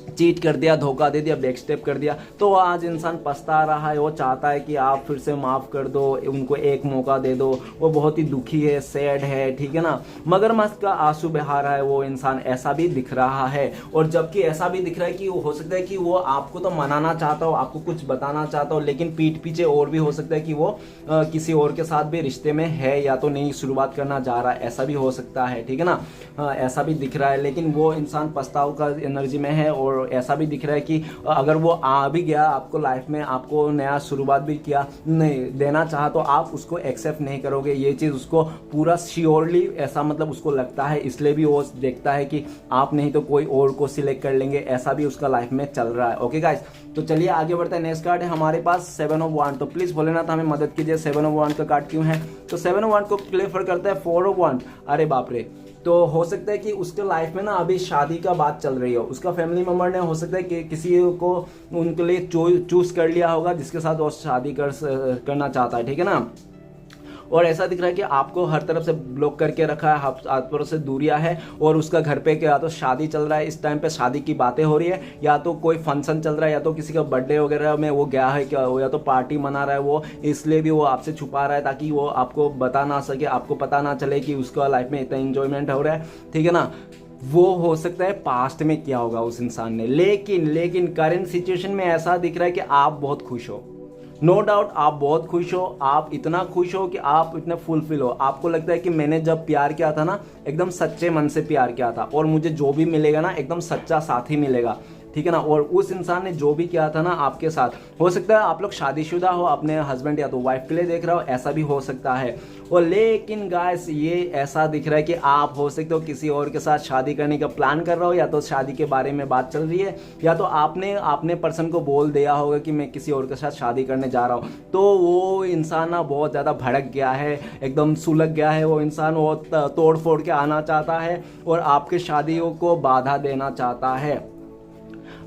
चीट कर दिया, धोखा दे दिया, बैक स्टेप कर दिया। तो आज इंसान पछता रहा है, वो चाहता है कि आप फिर से माफ़ कर दो, उनको एक मौका दे दो। वो बहुत ही दुखी है, सैड है, ठीक है ना, मगरमच्छ का आंसू बहा रहा है वो इंसान, ऐसा भी दिख रहा है। और जबकि ऐसा भी दिख रहा है कि हो सकता है कि वो आपको तो मनाना चाहता हो, आपको कुछ बताना चाहता हो, लेकिन पीठ पीछे और भी हो सकता है कि वो किसी और के साथ भी रिश्ते में है, या तो नई शुरुआत करना जा रहा है, ऐसा भी हो सकता है, ठीक है ना। ऐसा भी दिख रहा है, लेकिन वो इंसान पछताव का एनर्जी में है, और ऐसा भी दिख रहा है कि अगर वो आ भी गया आपको लाइफ में, आपको नया शुरुआत भी किया नहीं देना चाहा, तो आप उसको एक्सेप्ट नहीं करोगे। ये चीज़ उसको पूरा श्योरली ऐसा मतलब उसको लगता है, इसलिए भी वो देखता है कि आप नहीं तो कोई और को सिलेक्ट कर लेंगे, ऐसा भी उसका लाइफ में चल रहा है। ओके गाइस, तो चलिए आगे बढ़ते हैं। नेक्स्ट कार्ड है हमारे पास 7 ऑफ वांड। तो प्लीज भोलेनाथ हमें मदद कीजिए, 7 ऑफ वांड का कार्ड क्यों है। तो 7 ऑफ वांड को क्लियर करता है 4 ऑफ वांड। अरे बाप रे, तो हो सकता है कि उसके लाइफ में ना अभी शादी का बात चल रही हो, उसका फैमिली मेंबर ने हो सकता है कि किसी को उनके लिए चूज कर लिया होगा जिसके साथ वो शादी करना चाहता है, ठीक है ना। और ऐसा दिख रहा है कि आपको हर तरफ से ब्लॉक करके रखा है, हाथ से दूरियां है, और उसका घर पे या तो शादी चल रहा है, इस टाइम पे शादी की बातें हो रही है, या तो कोई फंक्शन चल रहा है, या तो किसी का बर्थडे वगैरह में वो गया है क्या, या तो पार्टी मना रहा है वो, इसलिए भी वो आपसे छुपा रहा है ताकि वो आपको बता ना सके, आपको पता ना चले कि उसका लाइफ में इतना इंजॉयमेंट हो रहा है, ठीक है ना। वो हो सकता है पास्ट में किया होगा उस इंसान ने, लेकिन करंट सिचुएशन में ऐसा दिख रहा है कि आप बहुत खुश हो। नो डाउट आप बहुत खुश हो, आप इतना खुश हो कि आप इतने फुलफिल हो। आपको लगता है कि मैंने जब प्यार किया था ना, एकदम सच्चे मन से प्यार किया था, और मुझे जो भी मिलेगा ना एकदम सच्चा साथी मिलेगा, ठीक है ना। और उस इंसान ने जो भी किया था ना आपके साथ, हो सकता है आप लोग शादीशुदा हो, अपने हस्बैंड या तो वाइफ के लिए देख रहे हो, ऐसा भी हो सकता है। और लेकिन गाइस ये ऐसा दिख रहा है कि आप हो सकते हो किसी और के साथ शादी करने का प्लान कर रहे हो, या तो शादी के बारे में बात चल रही है, या तो आपने पर्सन को बोल दिया होगा कि मैं किसी और के साथ शादी करने जा रहा हूँ। तो वो इंसान ना बहुत ज़्यादा भड़क गया है, एकदम सुलग गया है वो इंसान, वो तोड़ फोड़ के आना चाहता है और आपके शादियों को बाधा देना चाहता है।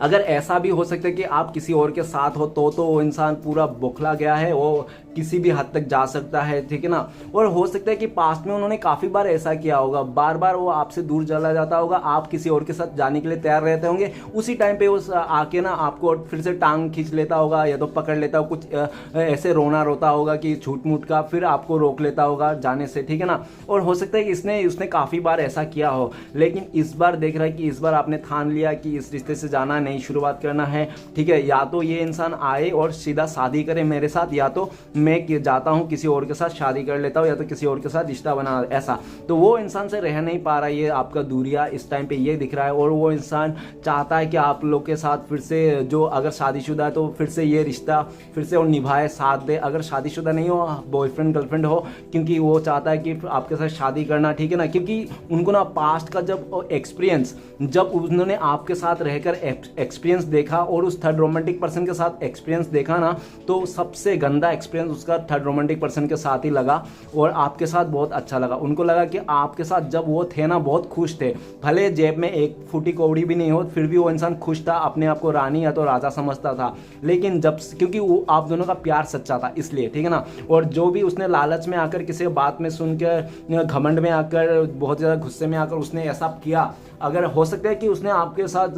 अगर ऐसा भी हो सकता है कि आप किसी और के साथ हो तो वो इंसान पूरा बौखला गया है, वो किसी भी हद तक जा सकता है, ठीक है ना। और हो सकता है कि पास्ट में उन्होंने काफ़ी बार ऐसा किया होगा, बार बार वो आपसे दूर चला जाता होगा, आप किसी और के साथ जाने के लिए तैयार रहते होंगे, उसी टाइम पे वो आके ना आपको फिर से टांग खींच लेता होगा, या तो पकड़ लेता हो, कुछ ऐसे रोना रोता होगा कि झूठ मूठ का, फिर आपको रोक लेता होगा जाने से, ठीक है ना। और हो सकता है कि उसने काफ़ी बार ऐसा किया हो, लेकिन इस बार देख रहा है कि इस बार आपने ठान लिया कि इस रिश्ते से जाना, नई शुरुआत करना है, ठीक है। या तो ये इंसान आए और सीधा शादी करे मेरे साथ, या तो मैं जाता हूं किसी और के साथ शादी कर लेता हूं, या तो किसी और के साथ रिश्ता बना, ऐसा। तो वो इंसान से रह नहीं पा रहा है, ये आपका दूरिया इस टाइम पे ये दिख रहा है। और वो इंसान चाहता है कि आप लोग के साथ फिर से, जो अगर शादीशुदा है तो फिर से ये रिश्ता फिर से और निभाए, साथ दे। अगर शादीशुदा नहीं हो, बॉयफ्रेंड गर्लफ्रेंड हो, क्योंकि वो चाहता है कि आपके साथ शादी करना, ठीक है ना। क्योंकि उनको ना पास्ट का जब एक्सपीरियंस, जब उन्होंने आपके साथ रहकर एक्सपीरियंस देखा और उस थर्ड रोमांटिक पर्सन के साथ एक्सपीरियंस देखा ना, तो सबसे गंदा एक्सपीरियंस उसका थर्ड रोमांटिक पर्सन के साथ ही लगा, और आपके साथ बहुत अच्छा लगा। उनको लगा कि आपके साथ जब वो थे ना बहुत खुश थे, भले जेब में एक फूटी कौड़ी भी नहीं हो, फिर भी वो इंसान खुश था, अपने आप को रानी या तो राजा समझता था। लेकिन जब, क्योंकि वो आप दोनों का प्यार सच्चा था इसलिए, ठीक है ना। और जो भी उसने लालच में आकर, किसी बात में सुनकर, घमंड में आकर, बहुत ज़्यादा गुस्से में आकर उसने ऐसा किया, अगर हो सकता है कि उसने आपके साथ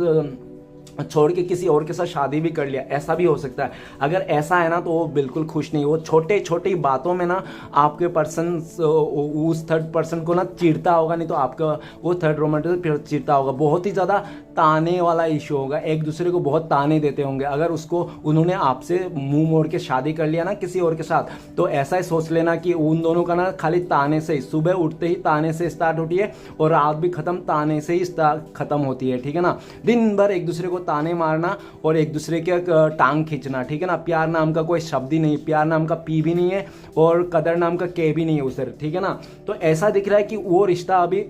छोड़ के किसी और के साथ शादी भी कर लिया, ऐसा भी हो सकता है। अगर ऐसा है ना तो वो बिल्कुल खुश नहीं, वो छोटे छोटी बातों में ना आपके पर्सन उस थर्ड पर्सन को ना चिढ़ता होगा, नहीं तो आपका वो थर्ड रोमांटिक चिढ़ता होगा। बहुत ही ज़्यादा ताने वाला इशू होगा, एक दूसरे को बहुत ताने देते होंगे। अगर उसको उन्होंने आपसे मुंह मोड़ के शादी कर लिया ना किसी और के साथ, तो ऐसा ही सोच लेना कि उन दोनों का ना खाली ताने से ही, सुबह उठते ही ताने से स्टार्ट होती है और रात भी खत्म ताने से ही खत्म होती है, ठीक है ना। दिन भर एक दूसरे को ताने मारना और एक दूसरे के टांग खींचना, ठीक है ना। प्यार नाम का कोई शब्द ही नहीं, प्यार नाम का पी भी नहीं है और कदर नाम का के भी नहीं है उसे, ठीक है ना। तो ऐसा दिख रहा है कि वो रिश्ता अभी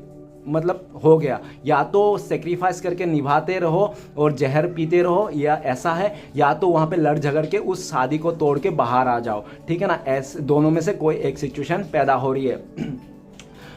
मतलब हो गया, या तो सेक्रीफाइस करके निभाते रहो और जहर पीते रहो, या ऐसा है या तो वहाँ पे लड़ झगड़ के उस शादी को तोड़ के बाहर आ जाओ, ठीक है ना। ऐसे दोनों में से कोई एक सिचुएशन पैदा हो रही है।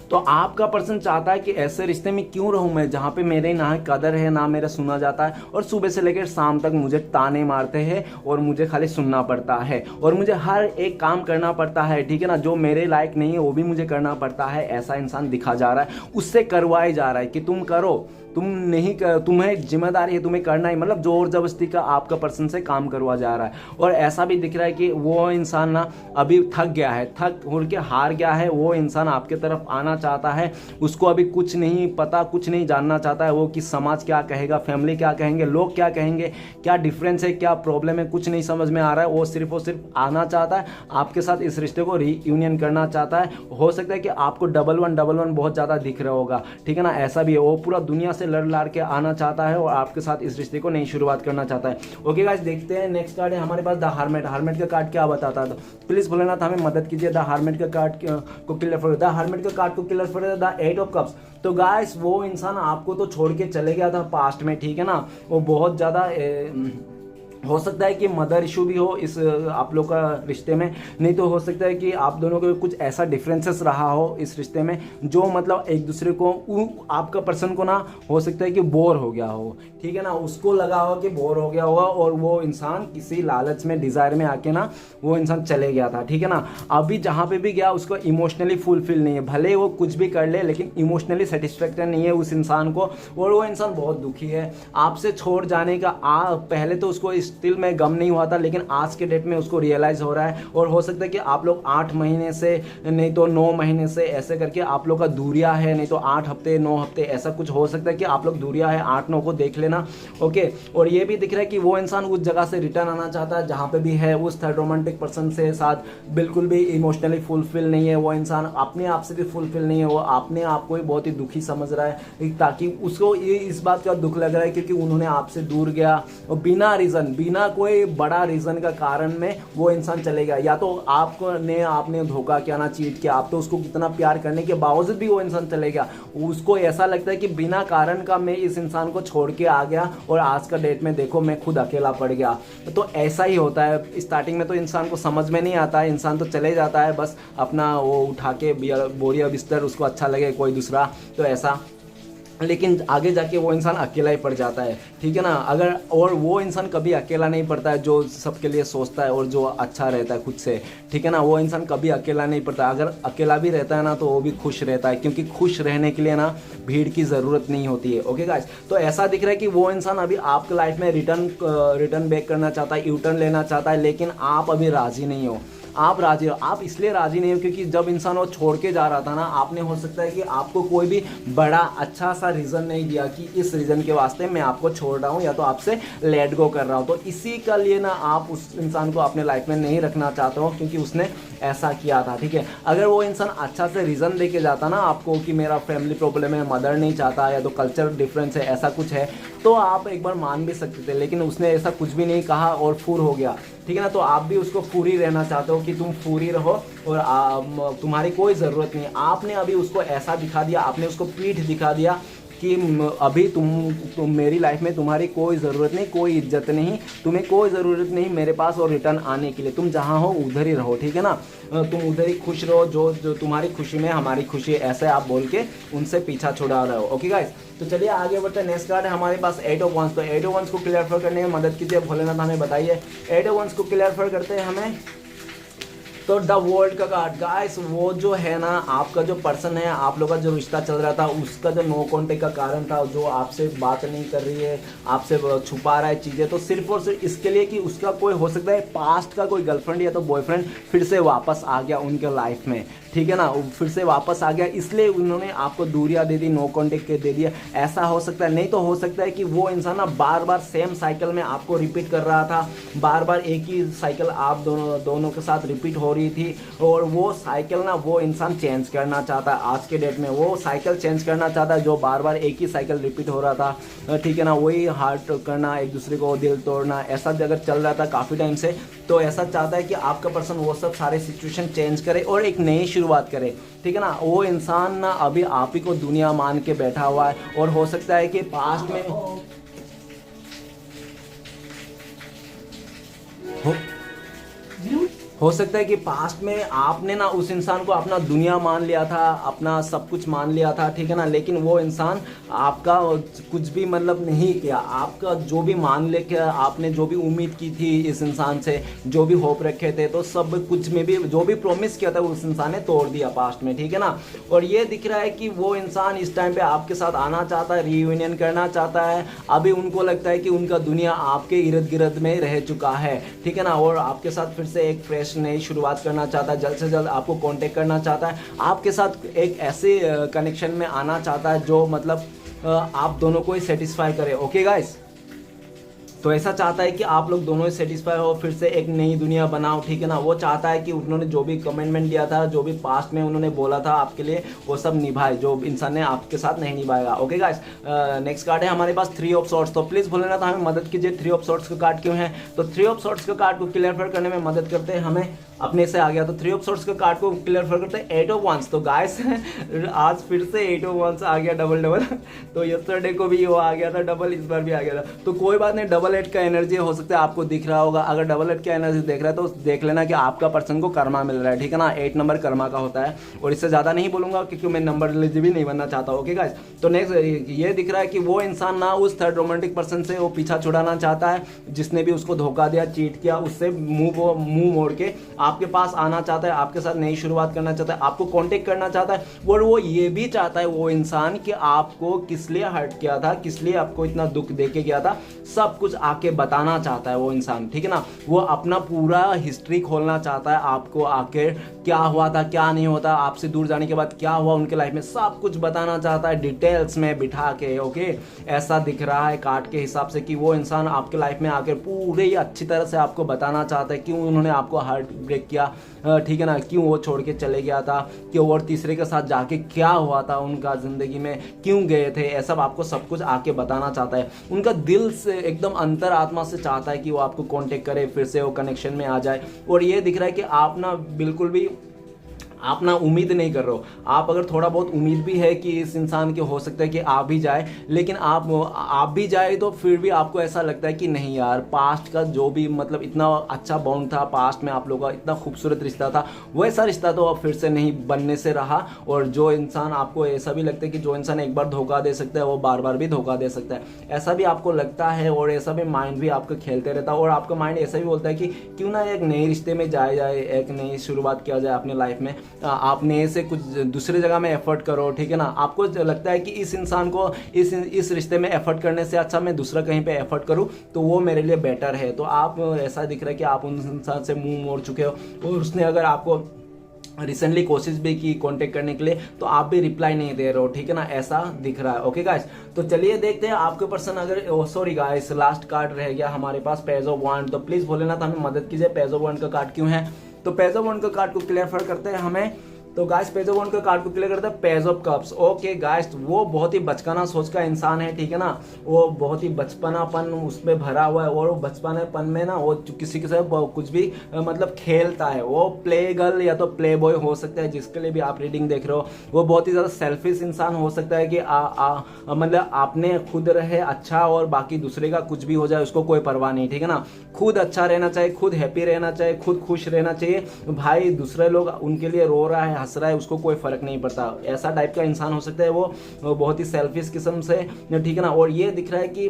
तो आपका पर्सन चाहता है कि ऐसे रिश्ते में क्यों रहूं मैं जहाँ पे मेरे ना कदर है ना मेरा सुना जाता है, और सुबह से लेकर शाम तक मुझे ताने मारते हैं और मुझे खाली सुनना पड़ता है और मुझे हर एक काम करना पड़ता है, ठीक है ना। जो मेरे लायक नहीं है वो भी मुझे करना पड़ता है। ऐसा इंसान दिखा जा रहा है, उससे करवाया जा रहा है कि तुम करो, तुम नहीं कर, तुम्हें जिम्मेदारी है, तुम्हें करना ही, मतलब जोर जबरदस्ती का आपका पर्सन से काम करवा जा रहा है। और ऐसा भी दिख रहा है कि वो इंसान ना अभी थक गया है, थक हो के हार गया है। वो इंसान आपके तरफ आना चाहता है, उसको अभी कुछ नहीं पता, कुछ नहीं जानना चाहता है वो कि समाज क्या कहेगा, फैमिली क्या कहेंगे, लोग क्या कहेंगे, क्या डिफरेंस है, क्या प्रॉब्लम है, कुछ नहीं समझ में आ रहा है। वो सिर्फ और सिर्फ आना चाहता है आपके साथ, इस रिश्ते को रीयूनियन करना चाहता है। हो सकता है कि आपको डबल वन बहुत ज़्यादा दिख रहा होगा, ठीक है ना। ऐसा भी है, वो पूरा दुनिया से लड़ के आना चाहता है और आपके साथ इस रिश्ते को नई शुरुआत करना चाहता है। ओके गाइस, देखते हैं नेक्स्ट कार्ड है हमारे पास द हर्मिट। हर्मिट का कार्ड क्या बताता है, तो प्लीज भोलेनाथ हमें मदद कीजिए द हर्मिट का कार्ड को क्लियर कर। द हर्मिट का कार्ड को क्लियर कर द 8 ऑफ कप्स। तो गाइस वो इंसान आपको तो छोड़ के चले गया था पास्ट में, ठीक है ना। वो बहुत ज़्यादा हो सकता है कि मदर इशू भी हो इस आप लोग का रिश्ते में, नहीं तो हो सकता है कि आप दोनों के कुछ ऐसा डिफरेंसेस रहा हो इस रिश्ते में जो मतलब एक दूसरे को आपका पर्सन को ना हो सकता है कि बोर हो गया हो, ठीक है ना। उसको लगा हो कि बोर हो गया होगा और वो इंसान किसी लालच में, डिज़ायर में आके ना वो इंसान चले गया था, ठीक है ना। अभी जहाँ पे भी गया उसको इमोशनली फुलफिल नहीं है, भले वो कुछ भी कर ले लेकिन इमोशनली सेटिस्फैक्शन नहीं है उस इंसान को, और वो इंसान बहुत दुखी है आपसे छोड़ जाने का। पहले तो उसको स्टिल में गम नहीं हुआ था, लेकिन आज के डेट में उसको रियलाइज हो रहा है। और हो सकता है कि आप लोग 8 महीने से नहीं तो 9 महीने से ऐसे करके आप लोग का दूरिया है, नहीं तो 8 हफ्ते 9 हफ्ते ऐसा कुछ हो सकता है कि आप लोग दूरिया है, 8-9 को देख लेना, ओके। और ये भी दिख रहा है कि वो इंसान उस जगह से रिटर्न आना चाहता है जहाँ पे भी है, उस थर्ड रोमांटिक पर्सन से साथ बिल्कुल भी इमोशनली फुलफिल नहीं है वो इंसान, अपने आप से भी फुलफिल नहीं है, वो अपने आप को ही बहुत ही दुखी समझ रहा है, ताकि उसको ये इस बात का दुख लग रहा है क्योंकि उन्होंने आपसे दूर गया और बिना रीज़न, बिना कोई बड़ा रीज़न का कारण में वो इंसान चले गया। या तो आपने धोखा किया ना, चीट किया, आप तो उसको कितना प्यार करने के बावजूद भी वो इंसान चले गया। उसको ऐसा लगता है कि बिना कारण का मैं इस इंसान को छोड़ के आ गया और आज का डेट में देखो मैं खुद अकेला पड़ गया। तो ऐसा ही होता है, स्टार्टिंग में तो इंसान को समझ में नहीं आता है, इंसान तो चले जाता है बस अपना वो उठा के बोरिया बिस्तर, उसको अच्छा लगे कोई दूसरा, तो ऐसा। लेकिन आगे जाके वो इंसान अकेला ही पड़ जाता है, ठीक है ना। अगर और वो इंसान कभी अकेला नहीं पड़ता है जो सबके लिए सोचता है और जो अच्छा रहता है खुद से, ठीक है ना। वो इंसान कभी अकेला नहीं पड़ता, अगर अकेला भी रहता है ना तो वो भी खुश रहता है, क्योंकि खुश रहने के लिए ना भीड़ की ज़रूरत नहीं होती है, ओके गाइस। तो ऐसा दिख रहा है कि वो इंसान अभी आपके लाइफ में रिटर्न बैक करना चाहता है, यू टर्न लेना चाहता है, लेकिन आप अभी राज़ी नहीं हो। आप राजी हो, आप इसलिए राजी नहीं हो क्योंकि जब इंसान वो छोड़ के जा रहा था ना, आपने हो सकता है कि आपको कोई भी बड़ा अच्छा सा रीज़न नहीं दिया कि इस रीज़न के वास्ते मैं आपको छोड़ रहा हूँ या तो आपसे लेट गो कर रहा हूँ। तो इसी का लिए ना आप उस इंसान को अपने लाइफ में नहीं रखना चाहते हो क्योंकि उसने ऐसा किया था, ठीक है। अगर वो इंसान अच्छा से रीज़न दे के जाता ना आपको कि मेरा फैमिली प्रॉब्लम है, मदर नहीं चाहता, या तो कल्चर डिफरेंस है, ऐसा कुछ है, तो आप एक बार मान भी सकते थे। लेकिन उसने ऐसा कुछ भी नहीं कहा और फूर हो गया, ठीक है ना। तो आप भी उसको फूरी रहना चाहते हो कि तुम फूरी रहो और तुम्हारी कोई ज़रूरत नहीं। आपने अभी उसको ऐसा दिखा दिया, आपने उसको पीठ दिखा दिया कि अभी तुम मेरी लाइफ में तुम्हारी कोई ज़रूरत नहीं, कोई इज्जत नहीं, तुम्हें कोई ज़रूरत नहीं मेरे पास और रिटर्न आने के लिए। तुम जहाँ हो उधर ही रहो, ठीक है ना। तुम उधर ही खुश रहो, जो तुम्हारी खुशी में हमारी खुशी है, ऐसे आप बोल के उनसे पीछा छुड़ा रहे हो, ओके गाइस। तो चलिए आगे बढ़ते हैं। नेक्स्ट कार्ड है हमारे पास 8 ऑफ वंस। तो 8 ऑफ वंस को क्लियर करने में मदद कीजिए भोलेनाथ, हमें बताइए 8 ऑफ वंस को क्लियर करते हैं हमें तो द वर्ल्ड का कार्ड गाइस, वो जो है ना आपका जो पर्सन है, आप लोग का जो रिश्ता चल रहा था उसका जो नो कॉन्टेक्ट का कारण था, जो आपसे बात नहीं कर रही है, आपसे छुपा रहा है चीज़ें, तो सिर्फ और सिर्फ इसके लिए कि उसका कोई हो सकता है पास्ट का कोई गर्लफ्रेंड या तो बॉयफ्रेंड फिर से वापस आ गया उनके लाइफ में, ठीक है ना, फिर से वापस आ गया, इसलिए उन्होंने आपको दूरियां दे दी, नो कॉन्टेक्ट दे दिया। ऐसा हो सकता है, नहीं तो हो सकता है कि वो इंसान ना बार बार सेम साइकिल में आपको रिपीट कर रहा था, बार बार एक ही साइकिल आप दोनों के साथ रिपीट हो रही थी, और वो साइकिल ना वो इंसान चेंज करना चाहता है। आज के डेट में वो साइकिल चेंज करना चाहता है, जो बार बार एक ही साइकिल रिपीट हो रहा था, ठीक है ना, वही हार्ट करना, एक दूसरे को दिल तोड़ना, ऐसा अगर चल रहा था काफ़ी टाइम से, तो ऐसा चाहता है कि आपका पर्सन वो सब सारे सिचुएशन चेंज करे और एक नई शुरुआत करे, ठीक है ना। वो इंसान ना अभी आप ही को दुनिया मान के बैठा हुआ है, और हो सकता है कि पास्ट में हो सकता है कि पास्ट में आपने ना उस इंसान को अपना दुनिया मान लिया था, अपना सब कुछ मान लिया था, ठीक है ना, लेकिन वो इंसान आपका कुछ भी मतलब नहीं किया, आपका जो भी मान ले के आपने जो भी उम्मीद की थी इस इंसान से, जो भी होप रखे थे, तो सब कुछ में भी जो भी प्रॉमिस किया था उस इंसान ने तोड़ दिया पास्ट में, ठीक है ना। और ये दिख रहा है कि वो इंसान इस टाइम पे आपके साथ आना चाहता है, रीयूनियन करना चाहता है। अभी उनको लगता है कि उनका दुनिया आपके इर्द गिर्द में रह चुका है, ठीक है ना, और आपके साथ फिर से एक फ्रेश नई शुरुआत करना चाहता है, जल्द से जल्द आपको कांटेक्ट करना चाहता है, आपके साथ एक ऐसे कनेक्शन में आना चाहता है जो मतलब आप दोनों को ही सेटिस्फाई करे। ओके गाइस, तो ऐसा चाहता है कि आप लोग दोनों ही सेटिस्फाई हो, फिर से एक नई दुनिया बनाओ, ठीक है ना। वो चाहता है कि उन्होंने जो भी कमिटमेंट दिया था, जो भी पास्ट में उन्होंने बोला था आपके लिए, वो सब निभाए, जो इंसान ने आपके साथ नहीं निभाएगा। ओके गाइस, नेक्स्ट कार्ड है हमारे पास 3 ऑफ सॉर्ड्स। तो प्लीज भूलना था हमें मदद कीजिए, 3 ऑफ सॉर्ड्स का कार्ड क्यों है, तो 3 ऑफ सॉर्ड्स का कार्ड को क्लियर करने में मदद करते हैं हमें, अपने से आ गया तो 3 ऑफ सॉर्ड्स का कार्ड को क्लियर करते हैं 8 ऑफ वंस। तो गाइस आज फिर से 8 ऑफ वंस आ गया, डबल तो यस्टरडे को भी वो आ गया था डबल, इस बार भी आ गया था, तो कोई बात नहीं, डबल 8 का एनर्जी हो सकता है आपको दिख रहा होगा। अगर डबल 8 का एनर्जी देख रहा है तो देख लेना कि आपका पर्सन को कर्मा मिल रहा है, ठीक है ना, 8 नंबर कर्मा का होता है, और इससे ज्यादा नहीं बोलूंगा क्योंकि मैं नंबर भी नहीं बनना चाहता। ओके गाइस, तो नेक्स्ट ये दिख रहा है कि वो इंसान ना उस थर्ड रोमांटिक पर्सन से वो पीछा छुड़ाना चाहता है, जिसने भी उसको धोखा दिया, चीट किया, उससे मुंह मोड़ के आपके पास आना चाहता है, आपके साथ नई शुरुआत करना चाहता है, आपको कांटेक्ट करना चाहता है, और वो ये भी चाहता है वो इंसान कि आपको किस लिए हर्ट किया था, किस लिए आपको इतना दुख दे के गया था, सब कुछ आके बताना चाहता है वो इंसान, ठीक है ना। वो अपना पूरा हिस्ट्री खोलना चाहता है, आपको आके क्या हुआ था, क्या नहीं होता, आपसे दूर जाने के बाद क्या हुआ उनके लाइफ में, सब कुछ बताना चाहता है डिटेल्स में बिठा के। ओके, ऐसा दिख रहा है कार्ड के हिसाब से कि वो इंसान आपके लाइफ में आकर पूरे ही अच्छी तरह से आपको बताना चाहता है क्यों उन्होंने आपको हार्ट ब्रेक किया, ठीक है ना, क्यों वो छोड़ के चले गया था, क्यों और तीसरे के साथ जाके क्या हुआ था उनका जिंदगी में, क्यों गए थे, ऐसा आपको सब कुछ आके बताना चाहता है। उनका दिल से एकदम अंतर आत्मा से चाहता है कि वो आपको कांटेक्ट करे, फिर से वो कनेक्शन में आ जाए। और ये दिख रहा है कि आप ना बिल्कुल भी आप ना उम्मीद नहीं कर रहे हो, आप अगर थोड़ा बहुत उम्मीद भी है कि इस इंसान के हो सकता है कि आ भी जाए, लेकिन आप भी जाए तो फिर भी आपको ऐसा लगता है कि नहीं यार, पास्ट का जो भी मतलब इतना अच्छा बॉन्ड था, पास्ट में आप लोगों का इतना खूबसूरत रिश्ता था, वैसा रिश्ता तो अब फिर से नहीं बनने से रहा। और जो इंसान आपको ऐसा भी लगता है कि जो इंसान एक बार धोखा दे सकता है वो बार बार भी धोखा दे सकता है, ऐसा भी आपको लगता है, और ऐसा भी माइंड भी आपका खेलते रहता है, और आपका माइंड ऐसा भी बोलता है कि क्यों ना एक नए रिश्ते में जाया जाए, एक नई शुरुआत किया जाए अपने लाइफ में, आपने से कुछ दूसरी जगह में एफर्ट करो, ठीक है ना। आपको लगता है कि इस इंसान को इस रिश्ते में एफर्ट करने से अच्छा मैं दूसरा कहीं पे एफर्ट करूं तो वो मेरे लिए बेटर है। तो आप ऐसा दिख रहा है कि आप उन इंसान से मुंह मोड़ चुके हो, और उसने अगर आपको रिसेंटली कोशिश भी की कांटेक्ट करने के लिए तो आप भी रिप्लाई नहीं दे रहे हो, ठीक है ना, ऐसा दिख रहा है। ओके गाइस, तो चलिए देखते हैं आपके पर्सन अगर सॉरी गाइस, लास्ट कार्ड रह गया हमारे पास पेज ऑफ वांड। तो प्लीज भूलना था हमें मदद कीजिए, पेज ऑफ वांड का कार्ड क्यों है, तो पेज ऑफ वांड का कार्ड को क्लियर करते हैं हमें। तो गाइस पेज ऑफ वांड का कार्ड को क्लियर करता है page of cups. Okay guys, वो बहुत ही बचकाना सोच का इंसान है, ठीक है ना, वो बहुत ही बचपनापन उसमें भरा हुआ है, और वो बचपनापन में ना वो किसी के साथ कुछ भी मतलब खेलता है, वो प्ले गर्ल या तो प्ले बॉय हो सकता है, जिसके लिए भी आप रीडिंग देख रहे हो। वो बहुत ही ज्यादा सेल्फिश इंसान हो सकता है कि मतलब आपने खुद रहे अच्छा, और बाकी दूसरे का कुछ भी हो जाए उसको कोई परवाह नहीं, ठीक है ना। खुद अच्छा रहना चाहिए, खुद हैप्पी रहना चाहिए, खुद खुश रहना चाहिए, भाई दूसरे लोग उनके लिए रो रहा है, हंस रहा है, उसको कोई फर्क नहीं पड़ता, ऐसा टाइप का इंसान हो सकता है वो बहुत ही सेल्फिश किस्म से, ठीक है ना। और ये दिख रहा है कि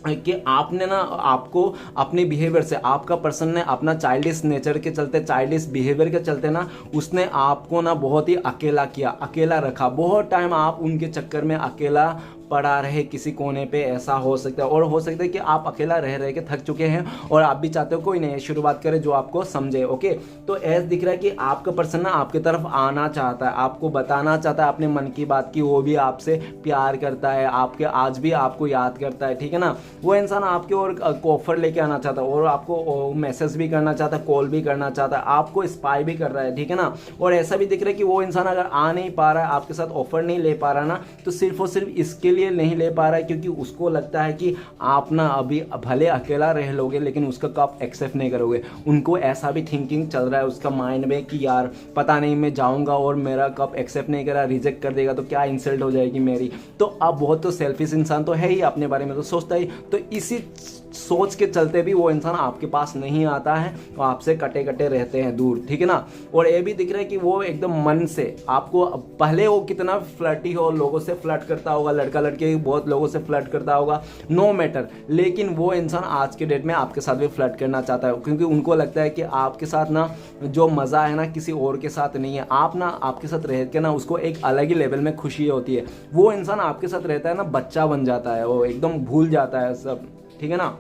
कि आपने ना, आपको अपने बिहेवियर से, आपका पर्सन ने अपना चाइल्डिश नेचर के चलते, चाइल्डिश बिहेवियर के चलते ना, उसने आपको ना बहुत ही अकेला किया, अकेला रखा। बहुत टाइम आप उनके चक्कर में अकेला पड़ा रहे किसी कोने पे, ऐसा हो सकता है। और हो सकता है कि आप अकेला रह रह के थक चुके हैं और आप भी चाहते हो कोई नहीं शुरुआत करे जो आपको समझे। ओके, तो ऐसा दिख रहा है कि आपका पर्सन ना आपकी तरफ आना चाहता है, आपको बताना चाहता है अपने मन की बात की वो भी आपसे प्यार करता है, आपके आज भी आपको याद करता है, ठीक है ना। वो इंसान आपके और ऑफर लेके आना चाहता है और आपको मैसेज भी करना चाहता है, कॉल भी करना चाहता है, आपको स्पाई भी कर रहा है, ठीक है ना। और ऐसा भी दिख रहा है कि वो इंसान अगर आ नहीं पा रहा है, आपके साथ ऑफर नहीं ले पा रहा ना, तो सिर्फ और सिर्फ इसके लिए नहीं ले पा रहा है क्योंकि उसको लगता है कि आप ना अभी भले अकेला रह लोगे लेकिन उसका कप एक्सेप्ट नहीं करोगे। उनको ऐसा भी थिंकिंग चल रहा है उसका माइंड में कि यार पता नहीं मैं जाऊंगा और मेरा कप एक्सेप्ट नहीं करा, रिजेक्ट कर देगा तो क्या इंसल्ट हो जाएगी मेरी। तो अब बहुत तो सेल्फिश इंसान तो है ही, अपने बारे में तो सोचता ही। तो इसी सोच के चलते भी वो इंसान आपके पास नहीं आता है, वो आपसे कटे कटे रहते हैं दूर, ठीक है ना। और ये भी दिख रहा है कि वो एकदम मन से आपको, पहले वो कितना फ्लर्टी हो, लोगों से फ्लर्ट करता होगा, लड़का लड़के बहुत लोगों से फ्लर्ट करता होगा, नो मैटर, लेकिन वो इंसान आज के डेट में आपके साथ भी फ्लर्ट करना चाहता है क्योंकि उनको लगता है कि आपके साथ ना जो मज़ा है ना किसी और के साथ नहीं है। आप ना आपके साथ रह के ना उसको एक अलग ही लेवल में खुशी होती है। वो इंसान आपके साथ रहता है ना, बच्चा बन जाता है, वो एकदम भूल जाता है सब, ठीक है ना।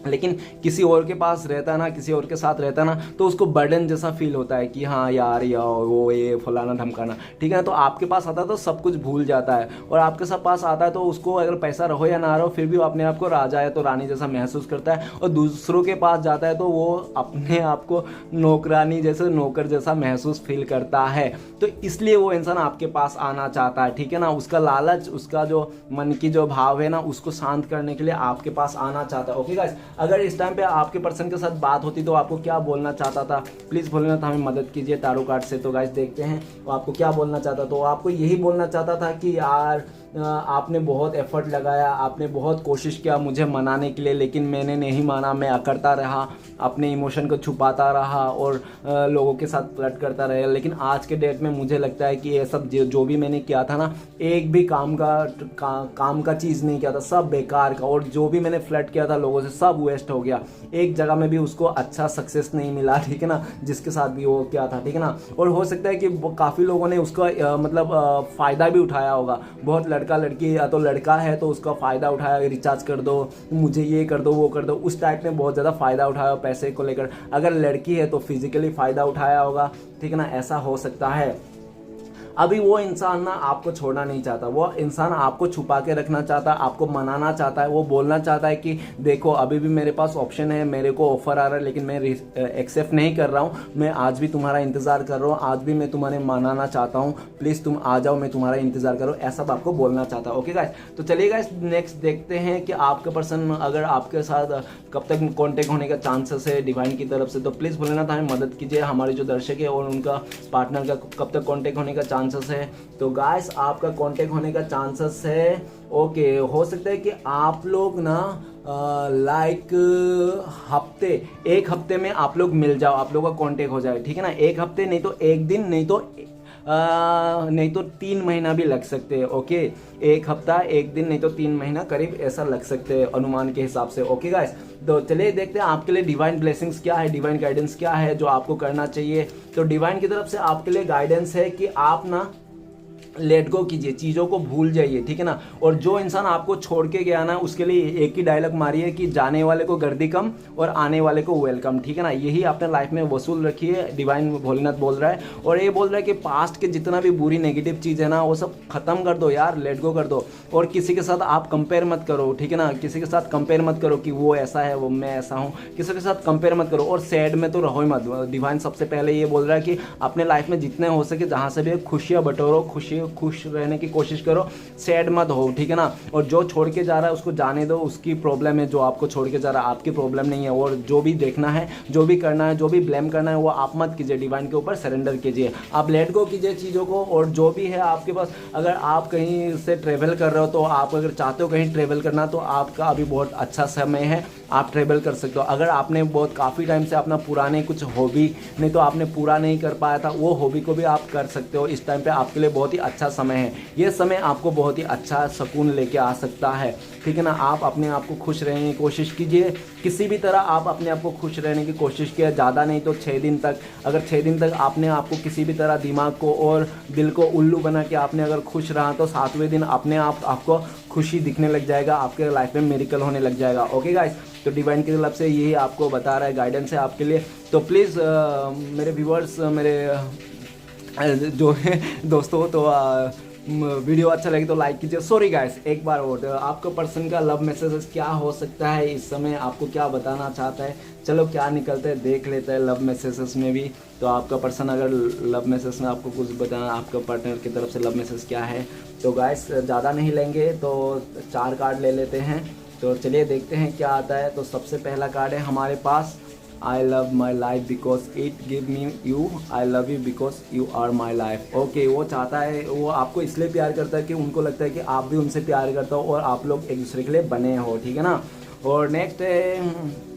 लेकिन किसी और के पास रहता है ना, किसी और के साथ रहता है ना, तो उसको बर्डन जैसा फील होता है कि हाँ यार या वो ये फलाना धमकाना, ठीक है ना। तो आपके पास आता है तो सब कुछ भूल जाता है, और आपके साथ पास आता है तो उसको अगर पैसा रहो या ना रहो फिर भी वो अपने आप को राजा है तो रानी जैसा महसूस करता है। और दूसरों के पास जाता है तो वो अपने आप को नौकरानी जैसे, नौकर जैसा महसूस फील करता है। तो इसलिए वो इंसान आपके पास आना चाहता है, ठीक है ना। उसका लालच, उसका जो मन की जो भाव है ना, उसको शांत करने के लिए आपके पास आना चाहता है। ओके गाइस, अगर इस टाइम पे आपके पर्सन के साथ बात होती तो आपको क्या बोलना चाहता था, प्लीज़ बोलना था, हमें मदद कीजिए टैरो कार्ड से। तो गाइस देखते हैं वो आपको क्या बोलना चाहता। तो आपको यही बोलना चाहता था कि यार आपने बहुत एफर्ट लगाया, आपने बहुत कोशिश किया मुझे मनाने के लिए, लेकिन मैंने नहीं माना, मैं अकड़ता रहा, अपने इमोशन को छुपाता रहा और लोगों के साथ फ्लर्ट करता रहा। लेकिन आज के डेट में मुझे लगता है कि ये सब जो भी मैंने किया था ना, एक भी काम का चीज़ नहीं किया था, सब बेकार का। और जो भी मैंने फ्लर्ट किया था लोगों से सब वेस्ट हो गया, एक जगह में भी उसको अच्छा सक्सेस नहीं मिला, ठीक है ना, जिसके साथ भी वो क्या था, ठीक है ना। और हो सकता है कि काफ़ी लोगों ने उसका मतलब फ़ायदा भी उठाया होगा। बहुत लड़का लड़की, या तो लड़का है तो उसका फ़ायदा उठाया, रिचार्ज कर दो, मुझे ये कर दो, वो कर दो, उस टाइप में बहुत ज़्यादा फ़ायदा उठाया पैसे को लेकर। अगर लड़की है तो फिजिकली फ़ायदा उठाया होगा, ठीक है ना, ऐसा हो सकता है। अभी वो इंसान ना आपको छोड़ना नहीं चाहता, वो इंसान आपको छुपा के रखना चाहता है, आपको मनाना चाहता है। वो बोलना चाहता है कि देखो अभी भी मेरे पास ऑप्शन है, मेरे को ऑफर आ रहा है लेकिन मैं एक्सेप्ट नहीं कर रहा हूँ, मैं आज भी तुम्हारा इंतज़ार कर रहा हूँ, आज भी मैं तुम्हारे मनाना चाहता हूँ, प्लीज़ तुम आ जाओ, मैं तुम्हारा इंतज़ार करो, ऐसा आपको बोलना चाहता है। ओके गाइस, तो चलिए गाइस नेक्स्ट देखते हैं कि आपका पर्सन अगर आपके साथ कब तक कॉन्टेक्ट होने का चांसेस है डिवाइन की तरफ से। तो प्लीज़ बोलना था, हमें मदद कीजिए, हमारे जो दर्शक है और उनका पार्टनर का कब तक कॉन्टेक्ट होने का चांसेस है। तो गाइस आपका कांटेक्ट होने का चांसेस है, ओके, हो सकता है कि आप लोग ना लाइक एक हफ्ते में आप लोग मिल जाओ, आप लोगों का कांटेक्ट हो जाए, ठीक है ना। एक हफ्ते नहीं तो एक दिन, नहीं तो 3 महीना भी लग सकते हैं। ओके, एक हफ्ता, एक दिन, नहीं तो 3 महीना करीब ऐसा लग सकते हैं अनुमान के हिसाब से। ओके गाइस, तो चलिए देखते हैं आपके लिए डिवाइन ब्लेसिंग्स क्या है, डिवाइन गाइडेंस क्या है जो आपको करना चाहिए। तो डिवाइन की तरफ से आपके लिए गाइडेंस है कि आप ना लेट गो कीजिए, चीज़ों को भूल जाइए, ठीक है ना। और जो इंसान आपको छोड़ के गया ना, उसके लिए एक ही डायलॉग मारिए कि जाने वाले को गर्दी कम और आने वाले को वेलकम, ठीक है ना। यही अपने लाइफ में वसूल रखिए, डिवाइन भोलेनाथ बोल रहा है। और ये बोल रहा है कि पास्ट के जितना भी बुरी नेगेटिव चीज़ है ना, वो सब खत्म कर दो यार, लेट गो कर दो। और किसी के साथ आप कंपेयर मत करो, ठीक है ना, किसी के साथ कंपेयर मत करो कि वो ऐसा है, वो मैं ऐसा हूँ, किसी के साथ कंपेयर मत करो। और सैड में तो रहो ही मत। डिवाइन सबसे पहले ये बोल रहा है कि अपने लाइफ में जितने हो सके जहाँ से भी खुशियाँ बटोरो, खुश रहने की कोशिश करो, सैड मत हो, ठीक है ना। और जो छोड़ के जा रहा है उसको जाने दो, उसकी प्रॉब्लम है, जो आपको छोड़ के जा रहा है आपकी प्रॉब्लम नहीं है। और जो भी देखना है, जो भी करना है, जो भी ब्लेम करना है, वो आप मत कीजिए, डिवाइन के ऊपर सरेंडर कीजिए, आप लेट गो कीजिए चीज़ों को। और जो भी है आपके पास, अगर आप कहीं से ट्रेवल कर रहे हो तो आप अगर चाहते हो कहीं ट्रेवल करना तो आपका अभी बहुत अच्छा समय है, आप ट्रेवल कर सकते हो। अगर आपने बहुत काफ़ी टाइम से अपना पुराने कुछ हॉबी नहीं तो आपने पूरा नहीं कर पाया था, वो हॉबी को भी आप कर सकते हो। इस टाइम पे आपके लिए बहुत ही अच्छा समय है। ये समय आपको बहुत ही अच्छा सुकून लेके आ सकता है, ठीक है ना। आप अपने आप को खुश रहने की कोशिश कीजिए, किसी भी तरह आप अपने आप को खुश रहने की कोशिश कीजिए। ज़्यादा नहीं तो 6 दिन तक, अगर 6 दिन तक आपने आपको किसी भी तरह दिमाग को और दिल को उल्लू बना के आपने अगर खुश रहा तो 7वें दिन अपने आप आपको खुशी दिखने लग जाएगा, आपके लाइफ में मिरेकल होने लग जाएगा। ओके गाइस, तो डिवाइन की तरफ से यही आपको बता रहा है, गाइडेंस है आपके लिए। तो प्लीज़ मेरे व्यूअर्स, मेरे जो है दोस्तों, तो वीडियो अच्छा लगे तो लाइक कीजिए। सॉरी गाइस, एक बार और, आपका पर्सन का लव मैसेजेस क्या हो सकता है इस समय, आपको क्या बताना चाहता है, चलो क्या निकलता है देख लेते हैं लव मैसेजेस में भी। तो आपका पर्सन अगर लव मैसेज में आपको कुछ बताना, आपका पार्टनर की तरफ से लव मैसेज क्या है, तो गाइस ज़्यादा नहीं लेंगे तो 4 कार्ड ले लेते हैं। तो चलिए देखते हैं क्या आता है। तो सबसे पहला कार्ड है हमारे पास, I love my life because it give me you, I love you because you are my life. Okay, वो चाहता है, वो आपको इसलिए प्यार करता है कि उनको लगता है कि आप भी उनसे प्यार करते हो और आप लोग एक दूसरे के लिए बने हो, ठीक है ना। और नेक्स्ट है,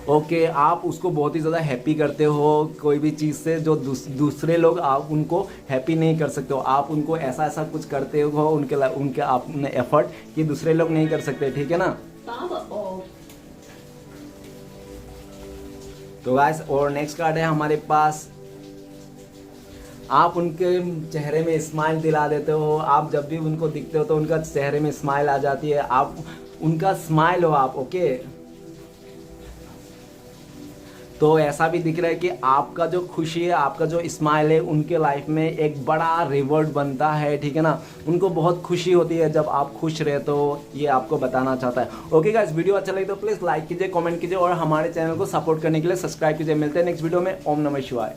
ओके, आप उसको बहुत ही ज़्यादा हैप्पी करते हो कोई भी चीज़ से, जो दूसरे लोग आप उनको हैप्पी नहीं कर सकते हो। आप उनको ऐसा ऐसा कुछ करते हो उनके आपने एफर्ट कि दूसरे लोग नहीं कर सकते, ठीक है ना। तो गाइस, और नेक्स्ट कार्ड है हमारे पास, आप उनके चेहरे में स्माइल दिला देते हो। आप जब भी उनको दिखते हो तो उनका चेहरे में स्माइल आ जाती है, आप उनका स्माइल हो आप। ओके, तो ऐसा भी दिख रहा है कि आपका जो खुशी है, आपका जो स्माइल है, उनके लाइफ में एक बड़ा रिवॉर्ड बनता है, ठीक है ना। उनको बहुत खुशी होती है जब आप खुश रहते हो, ये आपको बताना चाहता है। ओके गाइस, वीडियो अच्छा लगे तो प्लीज़ लाइक कीजिए, कमेंट कीजिए और हमारे चैनल को सपोर्ट करने के लिए सब्सक्राइब कीजिए। मिलते हैं नेक्स्ट वीडियो में। ओम नमः शिवाय।